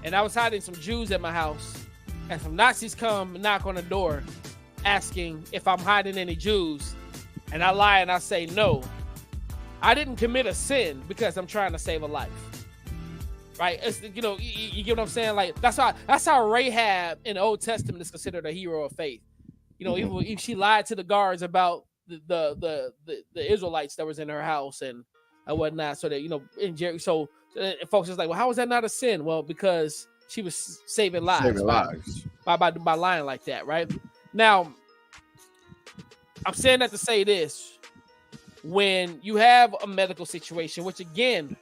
and I was hiding some Jews at my house and some Nazis come and knock on the door asking if I'm hiding any Jews, and I lie and I say no, I didn't commit a sin because I'm trying to save a life. Right, it's, you get what I'm saying. Like that's how Rahab in the Old Testament is considered a hero of faith. Even if she lied to the guards about the Israelites that was in her house and whatnot, so that in Jerry. So folks is like, well, how is that not a sin? Well, because she was saving lives by lying like that. Right now, I'm saying that to say this: when you have a medical situation, which again,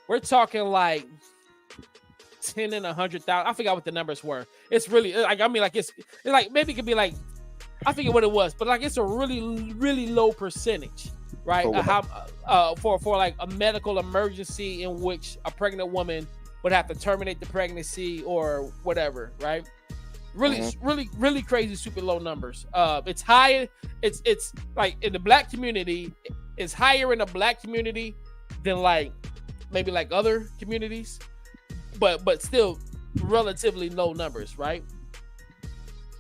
we're talking like 10 and 100,000. I forgot what the numbers were. It's really like, I mean, like it's like maybe it could be like, I forget what it was, but like it's a really, really low percentage, right? For like a medical emergency in which a pregnant woman would have to terminate the pregnancy or whatever, right? Really crazy, super low numbers. It's high. It's like in the black community, it's higher in the black community than like maybe like other communities, but still relatively low numbers, right?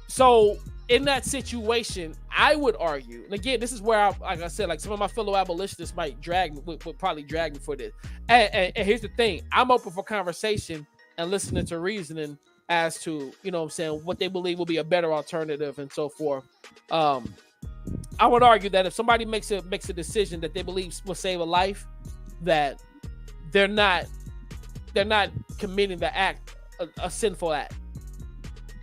So in that situation, I would argue, and again, this is where like I said, like some of my fellow abolitionists might would probably drag me for this. And here's the thing: I'm open for conversation and listening to reasoning as to, you know what I'm saying, what they believe will be a better alternative and so forth. I would argue that if somebody makes a decision that they believe will save a life, that they're not committing the act, a sinful act.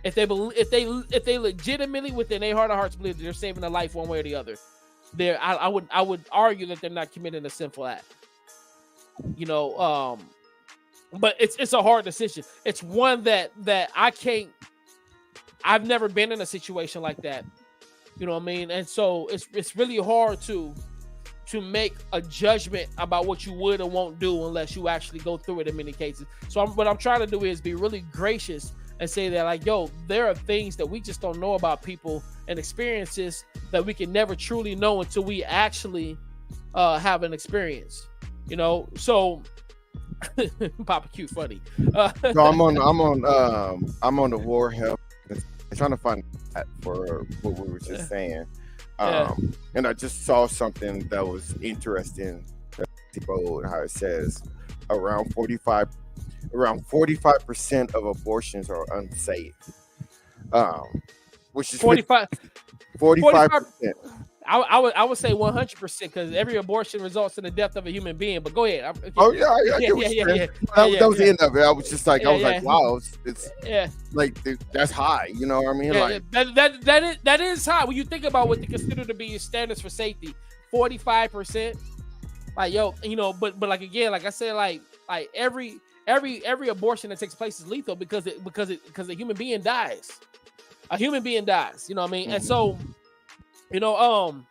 If they legitimately within their heart of hearts believe that they're saving a life one way or the other, I would argue that they're not committing a sinful act. You know, but it's a hard decision. It's one that I can't. I've never been in a situation like that. You know what I mean? And so it's really hard to make a judgment about what you would and won't do unless you actually go through it in many cases. So what I'm trying to do is be really gracious and say that, like, yo, there are things that we just don't know about people and experiences that we can never truly know until we actually have an experience. You know, so Poppa Q funny. So I'm on the war health. I'm trying to find that for what we were just saying. And I just saw something that was interesting. How it says around 45% of abortions are unsafe. Which is 45%. I would say 100% because every abortion results in the death of a human being. But go ahead. That was the end of it. I was just like, wow, it's like that's high. You know what I mean? That is high when you think about what they consider to be standards for safety. 45%. Like, yo, you know, but like again, like I said, like every abortion that takes place is lethal because a human being dies. A human being dies. You know what I mean? And so, you know,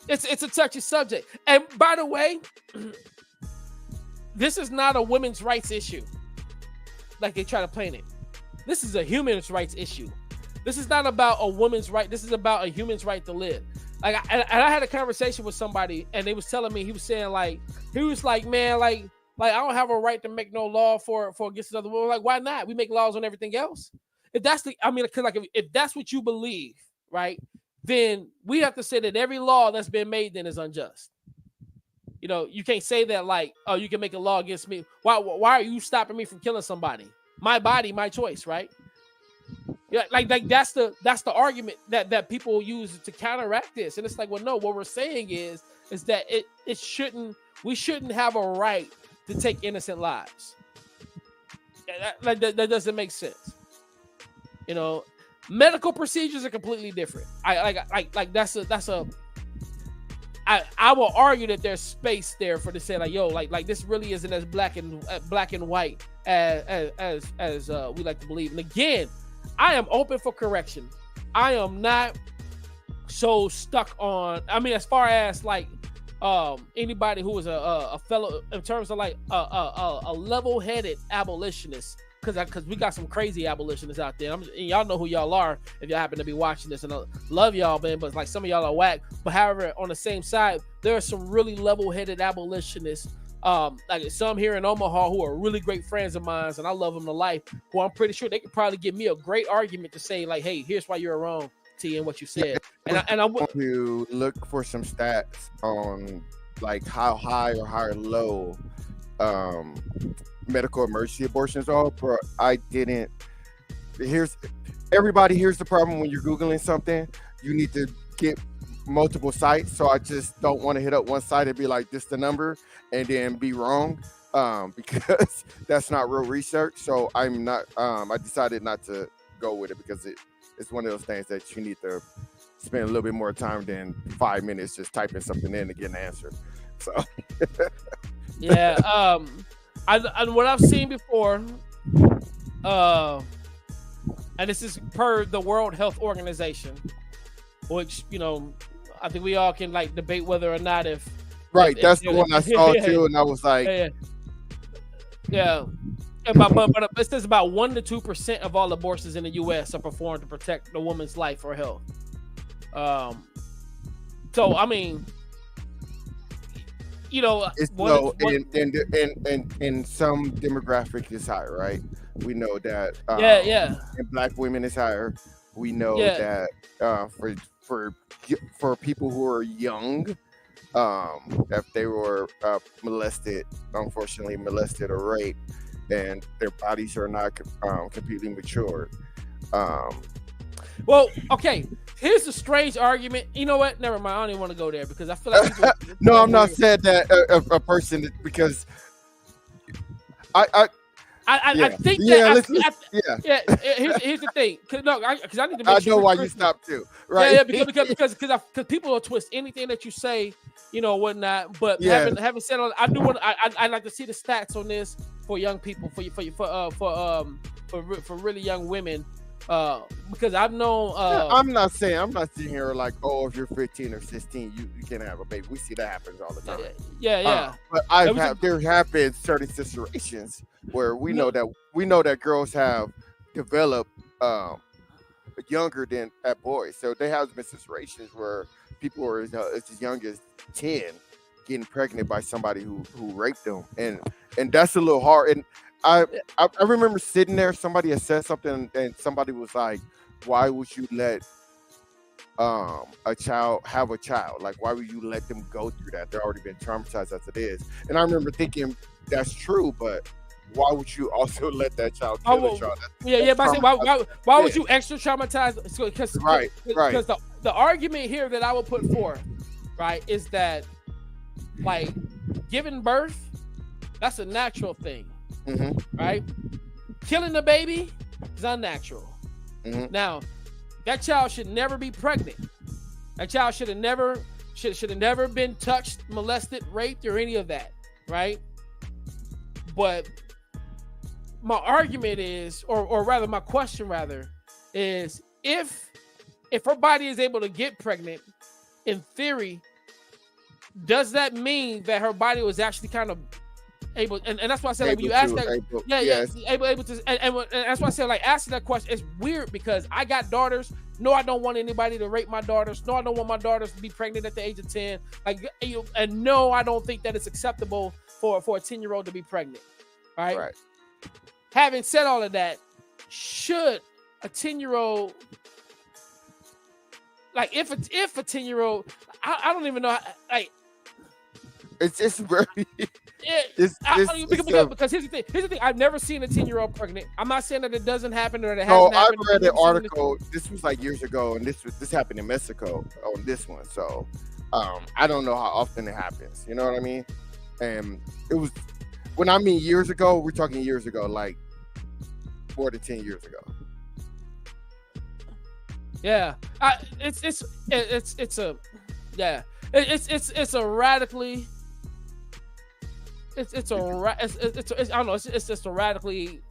it's a touchy subject. And by the way, this is not a women's rights issue, like they try to paint it. This is a human rights issue. This is not about a woman's right. This is about a human's right to live. Like, I had a conversation with somebody, and they was telling me, he was like, man, like I don't have a right to make no law for against another woman. Like, why not? We make laws on everything else. If that's if that's what you believe, right? Then we have to say that every law that's been made then is unjust. You know, you can't say that like, oh, you can make a law against me. Why are you stopping me from killing somebody? My body, my choice, right? Yeah, like that's the argument that people use to counteract this. And it's like, well, no, what we're saying is that we shouldn't have a right to take innocent lives. That doesn't make sense. You know, medical procedures are completely different. I will argue that there's space there for to say like, yo, like this really isn't as black and white as we like to believe. And again, I am open for correction. I am not so stuck on. I mean, as far as like anybody who is a fellow in terms of like a level-headed abolitionist. Because we got some crazy abolitionists out there. And y'all know who y'all are if y'all happen to be watching this. And I love y'all, man, but like some of y'all are whack. But however, on the same side, there are some really level-headed abolitionists, like some here in Omaha who are really great friends of mine, and I love them to life, who I'm pretty sure they could probably give me a great argument to say, like, hey, here's why you're wrong, T, and what you said. And I want to look for some stats on like how high or how low medical emergency abortions are, but I didn't. Here's the problem when you're Googling something, you need to get multiple sites. So I just don't want to hit up one site and be like, this the number, and then be wrong, because that's not real research. So I'm not, I decided not to go with it because it's one of those things that you need to spend a little bit more time than 5 minutes just typing something in to get an answer. So yeah, and what I've seen before, and this is per the World Health Organization, which, you know, I think we all can like debate whether or not if that's the one I saw too, and I was like, yeah. but it says about 1 to 2% of all abortions in the U.S. are performed to protect the woman's life or health. So I mean, you know, it's low, and some demographic is higher, right? We know that. And Black women is higher. We know that for people who are young, if they were unfortunately molested or raped, and their bodies are not completely matured. Well, okay. Here's a strange argument. You know what? Never mind. I don't even want to go there because I feel like no, I'm not saying that a person, because I think that here's the thing. Because I need to. I know why you stopped too, right? Yeah, because people will twist anything that you say, you know, whatnot. But having said all, I do want. I like to see the stats on this for young people, for really young women. Because I've known. I'm not sitting here like, oh, if you're 15 or 16, you can't have a baby. We see that happens all the time. But there have been certain situations where we know that girls have developed younger than at boys. So there has been situations where people are as young as 10 getting pregnant by somebody who raped them, and that's a little hard. And I remember sitting there, somebody had said something, and somebody was like, why would you let a child have a child? Like, why would you let them go through that? They're already been traumatized as it is. And I remember thinking, that's true, but why would you also let that child kill a child? But why would you extra traumatize? Because the argument here that I would put forth, right, is that, like, giving birth, that's a natural thing. Mm-hmm. Right, killing the baby is unnatural. Mm-hmm. Now, that child should never be pregnant. That child should have never been touched, molested, raped, or any of that. Right. But my argument is, or rather, my question is, if her body is able to get pregnant, in theory, does that mean that her body was actually kind of able, and that's why I said, like, when you ask that, able to, and that's why I said, like, asking that question is weird, because I got daughters. No, I don't want anybody to rape my daughters. No, I don't want my daughters to be pregnant at the age of 10. Like, and no, I don't think that it's acceptable for a 10-year-old to be pregnant. Right. Having said all of that, should a 10-year-old, like, if a 10-year-old, I don't even know, like, it's very. Because here's the thing. I've never seen a 10-year-old pregnant. I'm not saying that it doesn't happen or that it hasn't happened. I read an article. This was like years ago, and this happened in Mexico on this one. So I don't know how often it happens. You know what I mean? And it was, when I mean years ago, we're talking years ago, like more than 10 years ago. Yeah, it's a radically. It's just a radically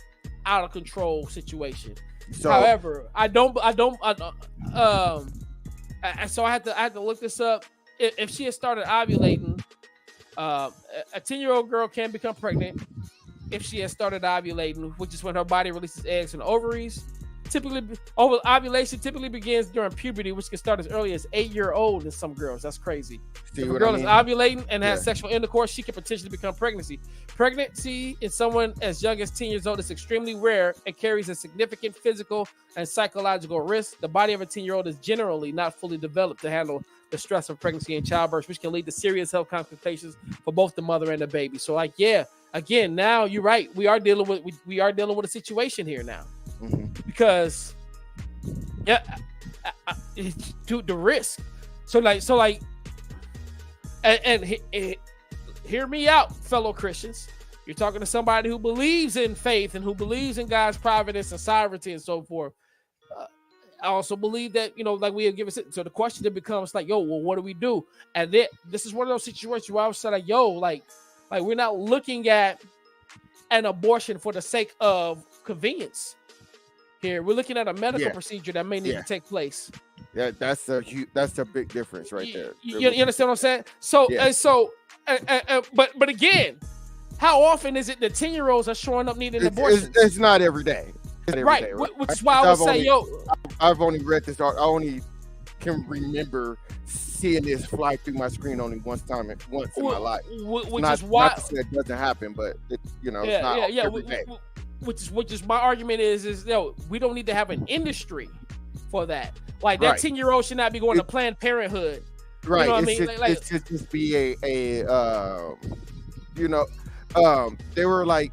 out of control situation. So, however, so I had to look this up. If she had started ovulating, a 10-year-old girl can become pregnant if she has started ovulating, which is when her body releases eggs and ovaries. Ovulation typically begins during puberty, which can start as early as 8-year-old in some girls. That's crazy. If a girl is ovulating and has sexual intercourse, she can potentially become pregnant. Pregnancy in someone as young as 10 years old is extremely rare and carries a significant physical and psychological risk. The body of a 10-year-old is generally not fully developed to handle the stress of pregnancy and childbirth, which can lead to serious health complications for both the mother and the baby. So, like, again, now you're right. We are dealing with a situation here now. Mm-hmm. Because to the risk. And hear me out, fellow Christians. You're talking to somebody who believes in faith and who believes in God's providence and sovereignty and so forth. I also believe that, like we have given it. So the question then becomes like, well, what do we do? And this is one of those situations where I was like, like we're not looking at an abortion for the sake of convenience. Here, we're looking at a medical procedure that may need to take place. Yeah, that's a big difference right there. You understand what I'm saying? So, but again, how often is it the 10-year-olds are showing up needing abortions? It's not every day. Right, which is why I would say, I've only read this. I only can remember seeing this fly through my screen only once in my life. Which is why not to say it doesn't happen, but it's not every day. Which is my argument is we don't need to have an industry for that. Like that 10-year-old should not be going to Planned Parenthood. Right. You know what I mean? It should just be they were like,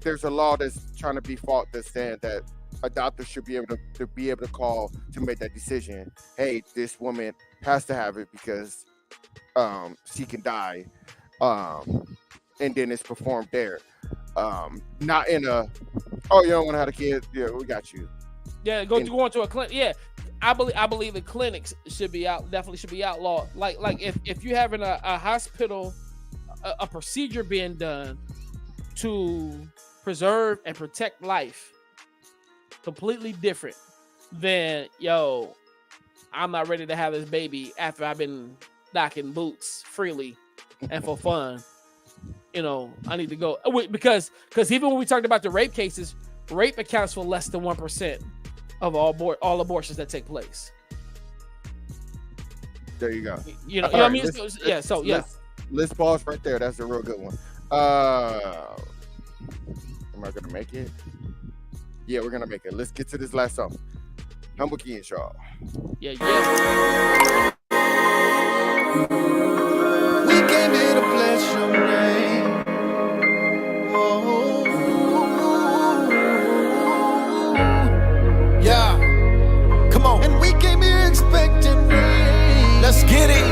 there's a law that's trying to be fought that's saying that a doctor should be able to call to make that decision. Hey, this woman has to have it because she can die, and then it's performed there. Not in a you don't want to have a kid. Yeah, we got you. Yeah, go into a clinic. Yeah, I believe the clinics definitely should be outlawed. Like if you're having a hospital, a procedure being done to preserve and protect life, completely different than I'm not ready to have this baby after I've been knocking boots freely and for fun. I need to go because even when we talked about the rape cases, rape accounts for less than 1% of all abortions that take place. There you go. You know what I mean? Let's pause right there. That's a real good one. Am I gonna make it? Yeah, we're gonna make it. Let's get to this last song. Humble Kingz, y'all. Yeah. We came here to bless your name. Oh, yeah. Come on. And we came here expecting rain. Let's get it.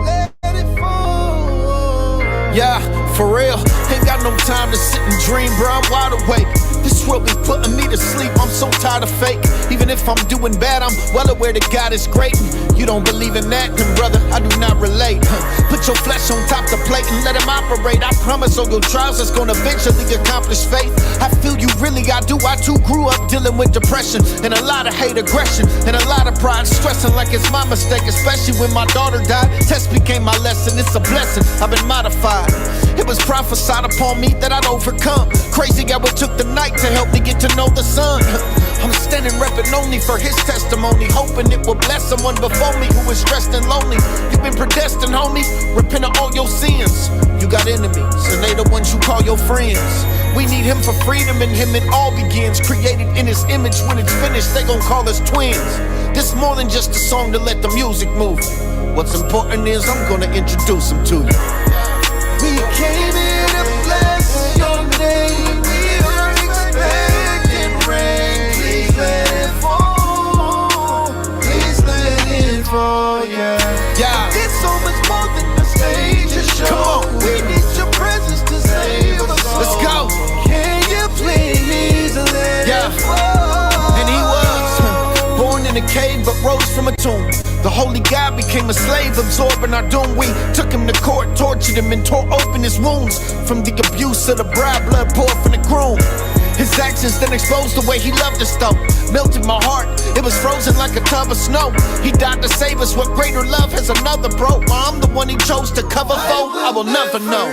Let it fall. Yeah, for real. Ain't got no time to sit and dream, bro. I'm wide awake. This world be putting me to sleep. I'm so tired of fake. Even if I'm doing bad, I'm well aware that God is great. You don't believe in that, then brother, I do not relate. Put your flesh on top the plate and let him operate. I promise all your trials is gonna eventually accomplish faith. I feel you really, I do. I too grew up dealing with depression and a lot of hate, aggression, and a lot of pride. Stressing like it's my mistake, especially when my daughter died. Test became my lesson, it's a blessing. I've been modified. It was prophesied upon me that I'd overcome. Crazy how it took the night to help me get to know the sun. I'm standing repping only for his testimony, hoping it will bless someone before me who is stressed and lonely. You've been predestined, homie. Repent of all your sins. You got enemies, and they the ones you call your friends. We need him for freedom, and him it all begins. Created in his image, when it's finished, they gon' call us twins. This more than just a song to let the music move. What's important is I'm gonna introduce him to you. We came here to bless your name. We are expecting rain. Please let it fall. Please let it fall, yeah. It's so much more than the stage is show. Come on. We need your presence to save us all. Let's go. Can you please let it fall? And he was born in a cave but rose from a tomb. The holy God became a slave, absorbing our doom. We took him to court, tortured him, and tore open his wounds. From the abuse of the bride, blood poured from the groom. His actions then exposed the way he loved us though. Melted my heart, it was frozen like a tub of snow. He died to save us, what greater love has another bro? I'm the one he chose to cover for, I will never know.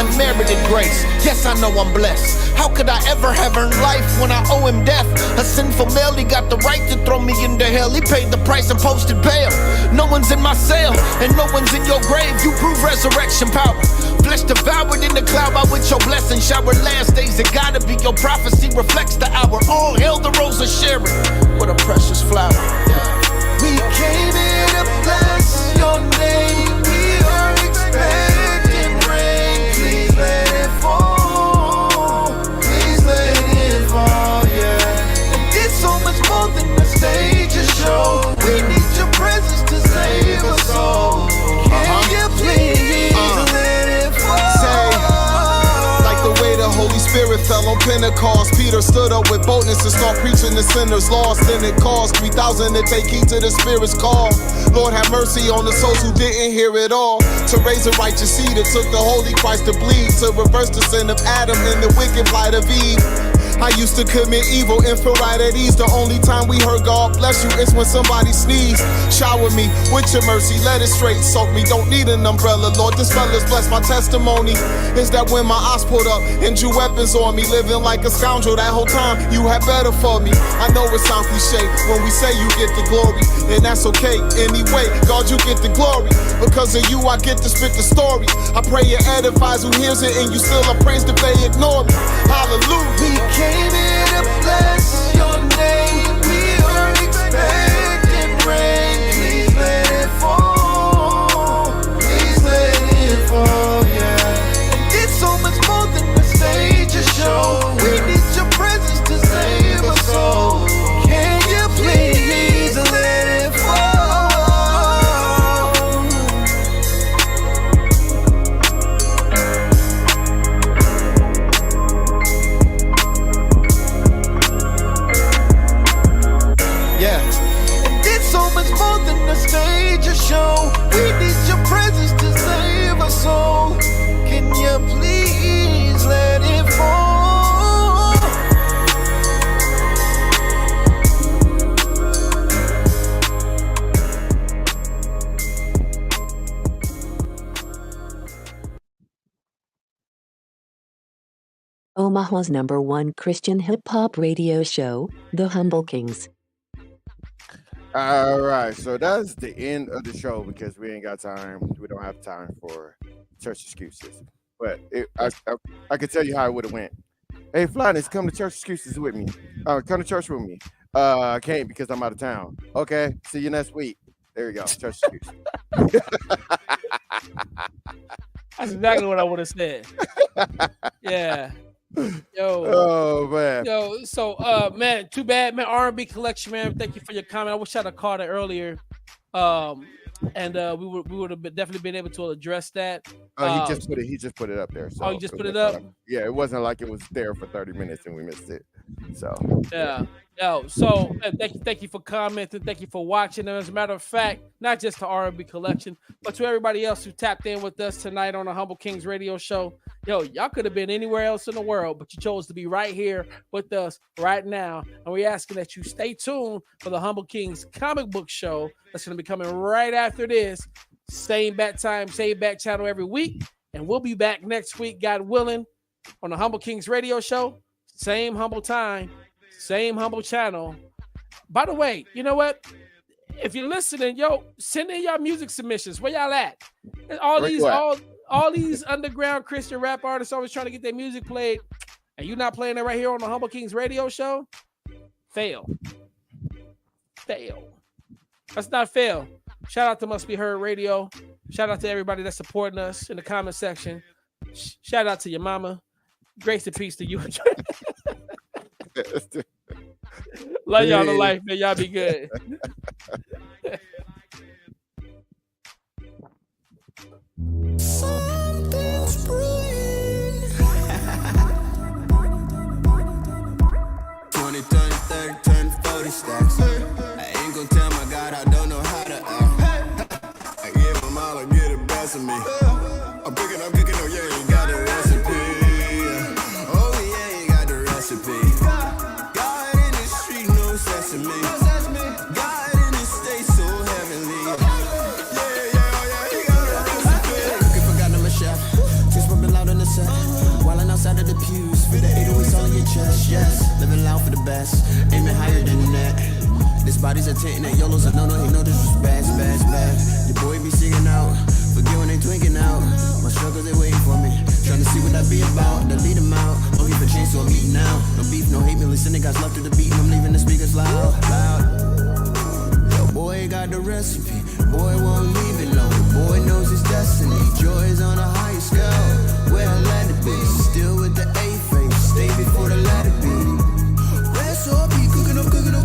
Unmerited grace, yes I know I'm blessed. How could I ever have earned life when I owe him death? A sinful male, he got the right to throw me into hell. He paid the price and posted bail. No one's in my cell, and no one's in your grave. You prove resurrection power. Flesh devoured in the cloud by which your blessing showered. Last days it gotta be your prophecy reflects the hour. All hail the rose of Sharon. What a precious flower. We came here to bless your name. We are expecting rain. Please let it fall. Please let it fall, yeah. And it's so much more than the stage is show. We need your presence to save us all. Can you please let it fall? The way the Holy Spirit fell on Pentecost, Peter stood up with boldness and started preaching the sinners lost. Then it caused 3,000 to take heed to the Spirit's call. Lord have mercy on the souls who didn't hear it all. To raise a righteous seed, it took the Holy Christ to bleed. To reverse the sin of Adam and the wicked plight of Eve. I used to commit evil and feel right at ease. The only time we heard God bless you is when somebody sneezed. Shower me with your mercy, let it straight soak me. Don't need an umbrella, Lord. This fella's blessed. My testimony is that when my eyes pulled up and drew weapons on me, living like a scoundrel that whole time, you had better for me. I know it sounds cliche when we say you get the glory, and that's okay. Anyway, God, you get the glory. Because of you, I get to spit the story. I pray it edifies who hears it, and you still are praised if they ignore me. Hallelujah. He came here to bless your name. We are expecting rain. Please let it fall. Please let it fall, yeah. And it's so much more than the stage a show. We need your presence to save us all. Can you please let it fall? More than the stage or show. We need your presence to save us all. Can you please let it fall? Omaha's #1 Christian hip-hop radio show, The Humble Kingz. All right, so that's the end of the show because we ain't got time. We don't have time for church excuses. But I could tell you how it would have went. Hey, Flyness, come to church excuses with me. Come to church with me. I can't because I'm out of town. Okay, see you next week. There you go, church excuses. That's exactly what I would have said. Yeah. Yo. Oh man. Yo. So man, too bad, man. R&B collection, man. Thank you for your comment. I wish I'd have called it earlier. And we would have definitely been able to address that. Oh, he just put it up there. So he just put it up. Yeah, it wasn't like it was there for 30 minutes and we missed it. So yeah. Yo, so thank you for commenting, thank you for watching. And as a matter of fact, not just to R&B collection, but to everybody else who tapped in with us tonight on the Humble Kingz radio show. Yo, y'all could have been anywhere else in the world, but you chose to be right here with us right now. And we're asking that you stay tuned for the Humble Kingz comic book show that's going to be coming right after this. Same bat time, same bat channel every week. And we'll be back next week, God willing, on the Humble Kingz radio show. Same humble time, same humble channel. By the way, you know what? If you're listening, yo, send in y'all music submissions. Where y'all at? All these underground Christian rap artists always trying to get their music played, and you not playing it right here on the Humble Kingz radio show? Fail. That's not fail. Shout out to Must Be Heard Radio. Shout out to everybody that's supporting us in the comment section. Shout out to your mama. Grace and peace to you. Love y'all to life, man. Y'all be good. Something's brewing. 20, 30, 40 stacks. I ain't gonna tell my God I don't know how to act. I give them all, I get the best of me. I'm cooking, oh yeah, you got the recipe. Oh yeah, you got the recipe. God in the street, no sesame. God in the state, so heavenly. Yeah, you got the recipe. Cooking for God, I'm a chef. Just rubbing loud on the set. While I'm outside of the pews, feel the 808s all in your chest, yes. Living loud for the best, aiming higher than that. This body's a tent and that YOLO's a no-no, he know this was bad. Your boy be singing out, forget when they twinking out. My struggles, they waiting for me, trying to see what I be about, to lead them out. No heat for change, so I'm eating now. No beef, no hate, me listening, guys love to the beat, and I'm leaving the speakers loud. Yo, boy got the recipe, boy won't leave it alone. Boy knows his destiny, joy is on a higher scale. Where I let it be, still with the A-face, stay before the let it be. Rest up, be cooking, I'm cooking.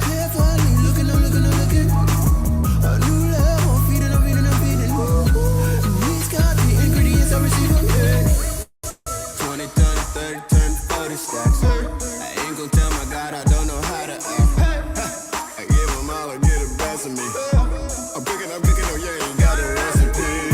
Carefully looking. A new level, I'm feeding. He's got the ingredients I receive them. 20, 30, 40 stacks. I ain't gonna tell my God I don't know how to act. I give them all, I get the best of me. I'm cooking, oh yeah, you got the recipe.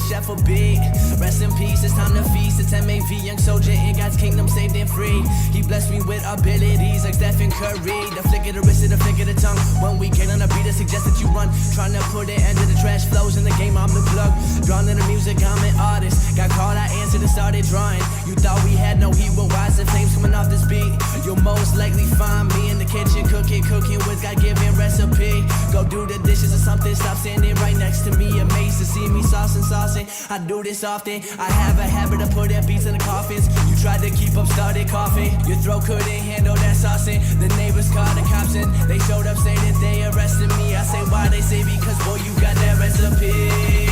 chef a beat. Rest in peace, it's time to feast. It's MAV, young soldier in God's kingdom, saved and free. He blessed me with abilities like Stephen Curry. The flick of the wrist and the flick of the tongue. When we get on a beat, it suggests that you run. Trying to put an end to the trash flows in the game, I'm the plug. Drawn to the music, I'm an artist. Got called, I answered and started drawing. You thought we had no heat, well, why is the flames coming off this beat? You'll most likely find me in the kitchen, cooking with God-given recipe. Go do the dishes or something, stop standing right next to me. Amazed to see me saucing. I do this often. I have a habit of putting beats in the coffins. You tried to keep up, started coughing. Your throat couldn't handle that saucing. The neighbors called the cops and they showed up, saying that they arrested me. I say why, they say because boy, you got that recipe.